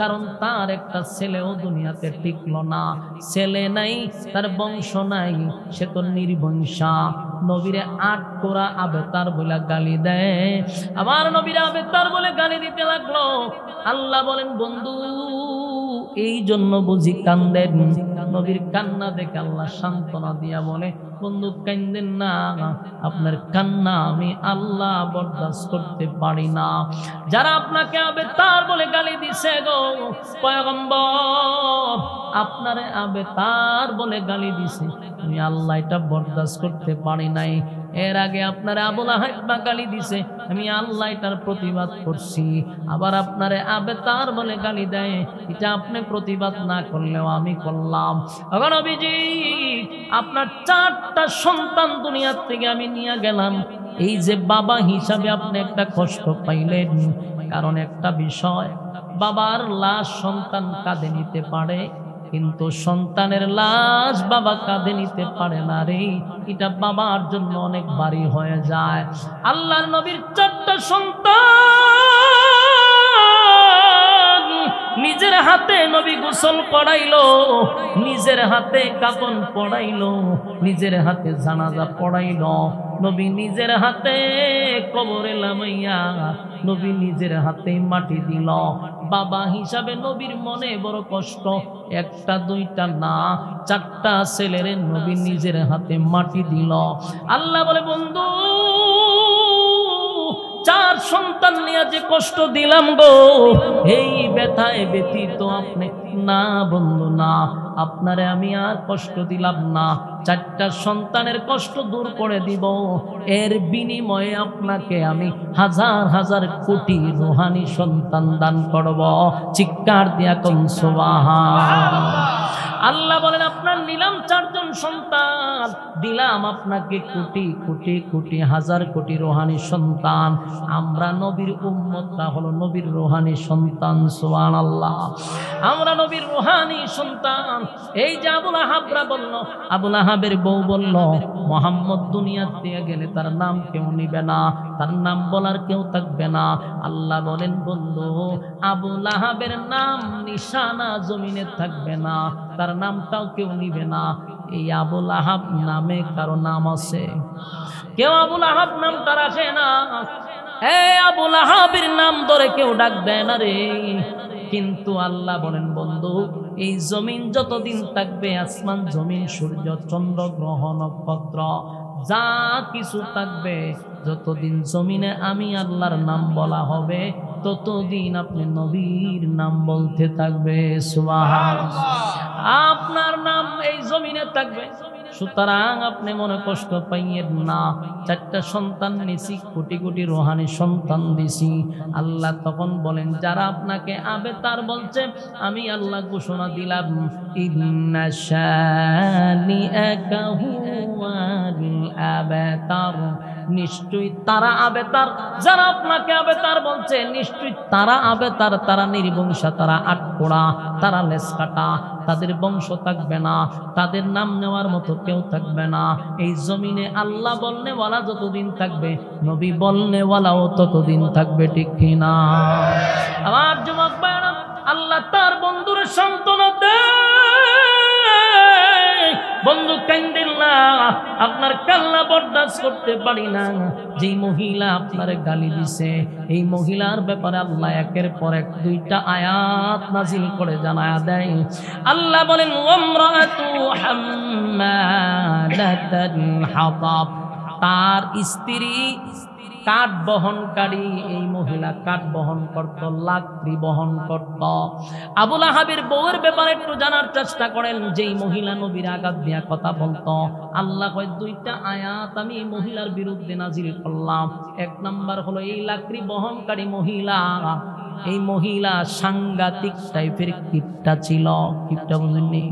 Speaker 1: কারণ তার একটা ছেলেও দুনিয়াতে টিকলো না। ছেলে নাই, তার বংশ নাই, সে তো নির্বংশা। নবীরে 8 কোরা আবেতার বলে গালি দেয়। আমার নবীরে আবেতার বলে গালি দিতে লাগলো। আল্লাহ বলেন, বন্ধু এই জন্য বুঝি কান্দেন? নবীর কান্না দেখে আল্লাহ সান্ত্বনা দিয়া বলে, বন্ধু কান্দেন না, আপনার কান্না আমি আল্লাহ বরদাস্ত করতে পারি না। যারা আপনাকে আবেতার বলে গালি দিছে গো পয়গম্বর, আপনারে আবেতার বলে গালি দিছে, আমি আল্লাহ এটা বরদাস্ত করতে পারি নাই। এর আগে আপনারে আবুল আহাব গালি দিছে, আমি আল্লাহ এটার প্রতিবাদ করছি। আবার আপনারে আবেতার বলে গালি দেয়, এটা আপনি প্রতিবাদ না করলেও আমি করলাম। নবীজি, আপনার 4টা সন্তান দুনিয়ার থেকে আমি নিয়ে গেলাম। এই যে বাবা হিসাবে আপনি একটা কষ্ট পাইলেন, কারণ একটা বিষয়, বাবার লাশ সন্তান কাঁধে নিতে পারে, কিন্তু সন্তানের লাশ বাবা কাঁধে নিতে পারে না রে। এটা বাবার জন্য অনেক ভারী হয়ে যায়। আল্লাহর নবীর 4টা সন্তান নিজের হাতে নবী গোসল করাইলো, নিজের হাতে কাফন পরাইলো, নিজের হাতে জানাজা পড়াইলো। নবী নিজের হাতে কবরে লামাইয়া নবী নিজের হাতে মাটি দিল। বাবা হিসাবে নবীর মনে বড় কষ্ট, 1টা 2টা না, 4টা ছেলের নবী নিজের হাতে মাটি দিল। আল্লাহ বলে, বন্ধু 4 সন্তান নিয়ে যে কষ্ট দিলাম গো, এই ব্যথায় ব্যথিত আপনি না বন্ধু না, আপনারে আমি আর কষ্ট দিলাম না, 4টা সন্তানের কষ্ট দূর করে দিব, এর বিনিময়ে আপনাকে আমি হাজার হাজার কোটি রূহানি সন্তান দান করব। চিৎকার দিয়া কোন সুবহানাল্লাহ। আল্লাহ বলেন আপনার নিলাম 4 জন সন্তান, দিলাম আপনাকে কোটি কোটি কোটি হাজার কোটি রূহানি সন্তান। আমরা নবীর উম্মতরা হলো নবীর রূহানি সন্তান। সুবহানাল্লাহ, আমরা নবীর রূহানি সন্তান। এই যে আবুল আহাবরা বলল, আবুল আহাবের বউ বলল, মুহাম্মদ দুনিয়া দিয়ে গেলে তার নাম কেউ নিবে না, তার নাম বলার কেউ থাকবে না। আল্লাহ বলেন বন্ধু, আবুল আহাবের নাম নিশানা জমিনে থাকবে না, তার নামটাও কেউ নিবে না। এই আবুল আহাব নামে কারো নাম আছে? কেউ আবুল আহাব নামটা রাখে না। এই আবুল আহাবের নাম ধরে কেউ ডাক দেয় না রে। কিন্তু আল্লাহ বলেন বন্ধু, এই জমিন যতদিন থাকবে, আসমান জমিন সূর্য চন্দ্র গ্রহ নক্ষত্র যা কিছু থাকবে, যতদিন জমিনে আমি আল্লাহর নাম বলা হবে, ততদিন আপনি নবীর নাম বলতে থাকবে। সুবহানাল্লাহ, আপনার নাম এই জমিনে থাকবে। সুতরাং আপনি মনে কষ্ট পাইয়েন না। 4টা সন্তান নিছি, কোটি কোটি রূহানি সন্তান দিছি। আল্লাহ তখন বলেন, যারা আপনাকে আবেতার বলছে, আমি আল্লাহ ঘোষণা দিলাম, ইন্না শানিআকা হুয়াল আবতার, নিশ্চয়ই তারা আবেতার। যারা আপনাকে আবেতার বলছে, নিশ্চয়ই তারা আবেতার, তারা নির্বংশা, তারা আটপোড়া, তারা লেজ কাটা, তাদের বংশ থাকবে না, তাদের নাম নেওয়ার মতো কেউ থাকবে না। এই জমিনে আল্লাহ বলনেওয়ালা যতদিন থাকবে, নবী বলনেওয়ালাও ততদিন থাকবে, ঠিক কিনা? আমার যুবক ভাইরা, আল্লাহ তার বন্ধুর সান্ত্বনা দেয়, বন্ধু কান্দেন না, আপনার কান্না বরদাস্ত করতে পারি না। যেই মহিলা আপনার গালি দিছে, এই মহিলার ব্যাপারে আল্লাহ একের পর এক 2টা আয়াত নাজিল করে জানায়া দেয়। আল্লাহ বলেন, ওয়ামরাতু হাম্মালাতাল হাতাব, তার স্ত্রী কাঠ বহনকারী। এই মহিলা কাঠ বহন করত, লাকড়ি বহন করত। আবুল আহাবের বউয়ের ব্যাপারে একটু জানার চেষ্টা করেন। যেই মহিলা নবীর আঘাত দিয়া কথা বলতো, আল্লাহ কয় 2টা আয়াত আমি এই মহিলার বিরুদ্ধে নাজিল করলাম। 1 নাম্বার হলো এই লাকড়ি বহনকারী মহিলা, এই মহিলা সাংঘাতিক টাইপের কিপটা ছিল। কিপটা বুঝেননি?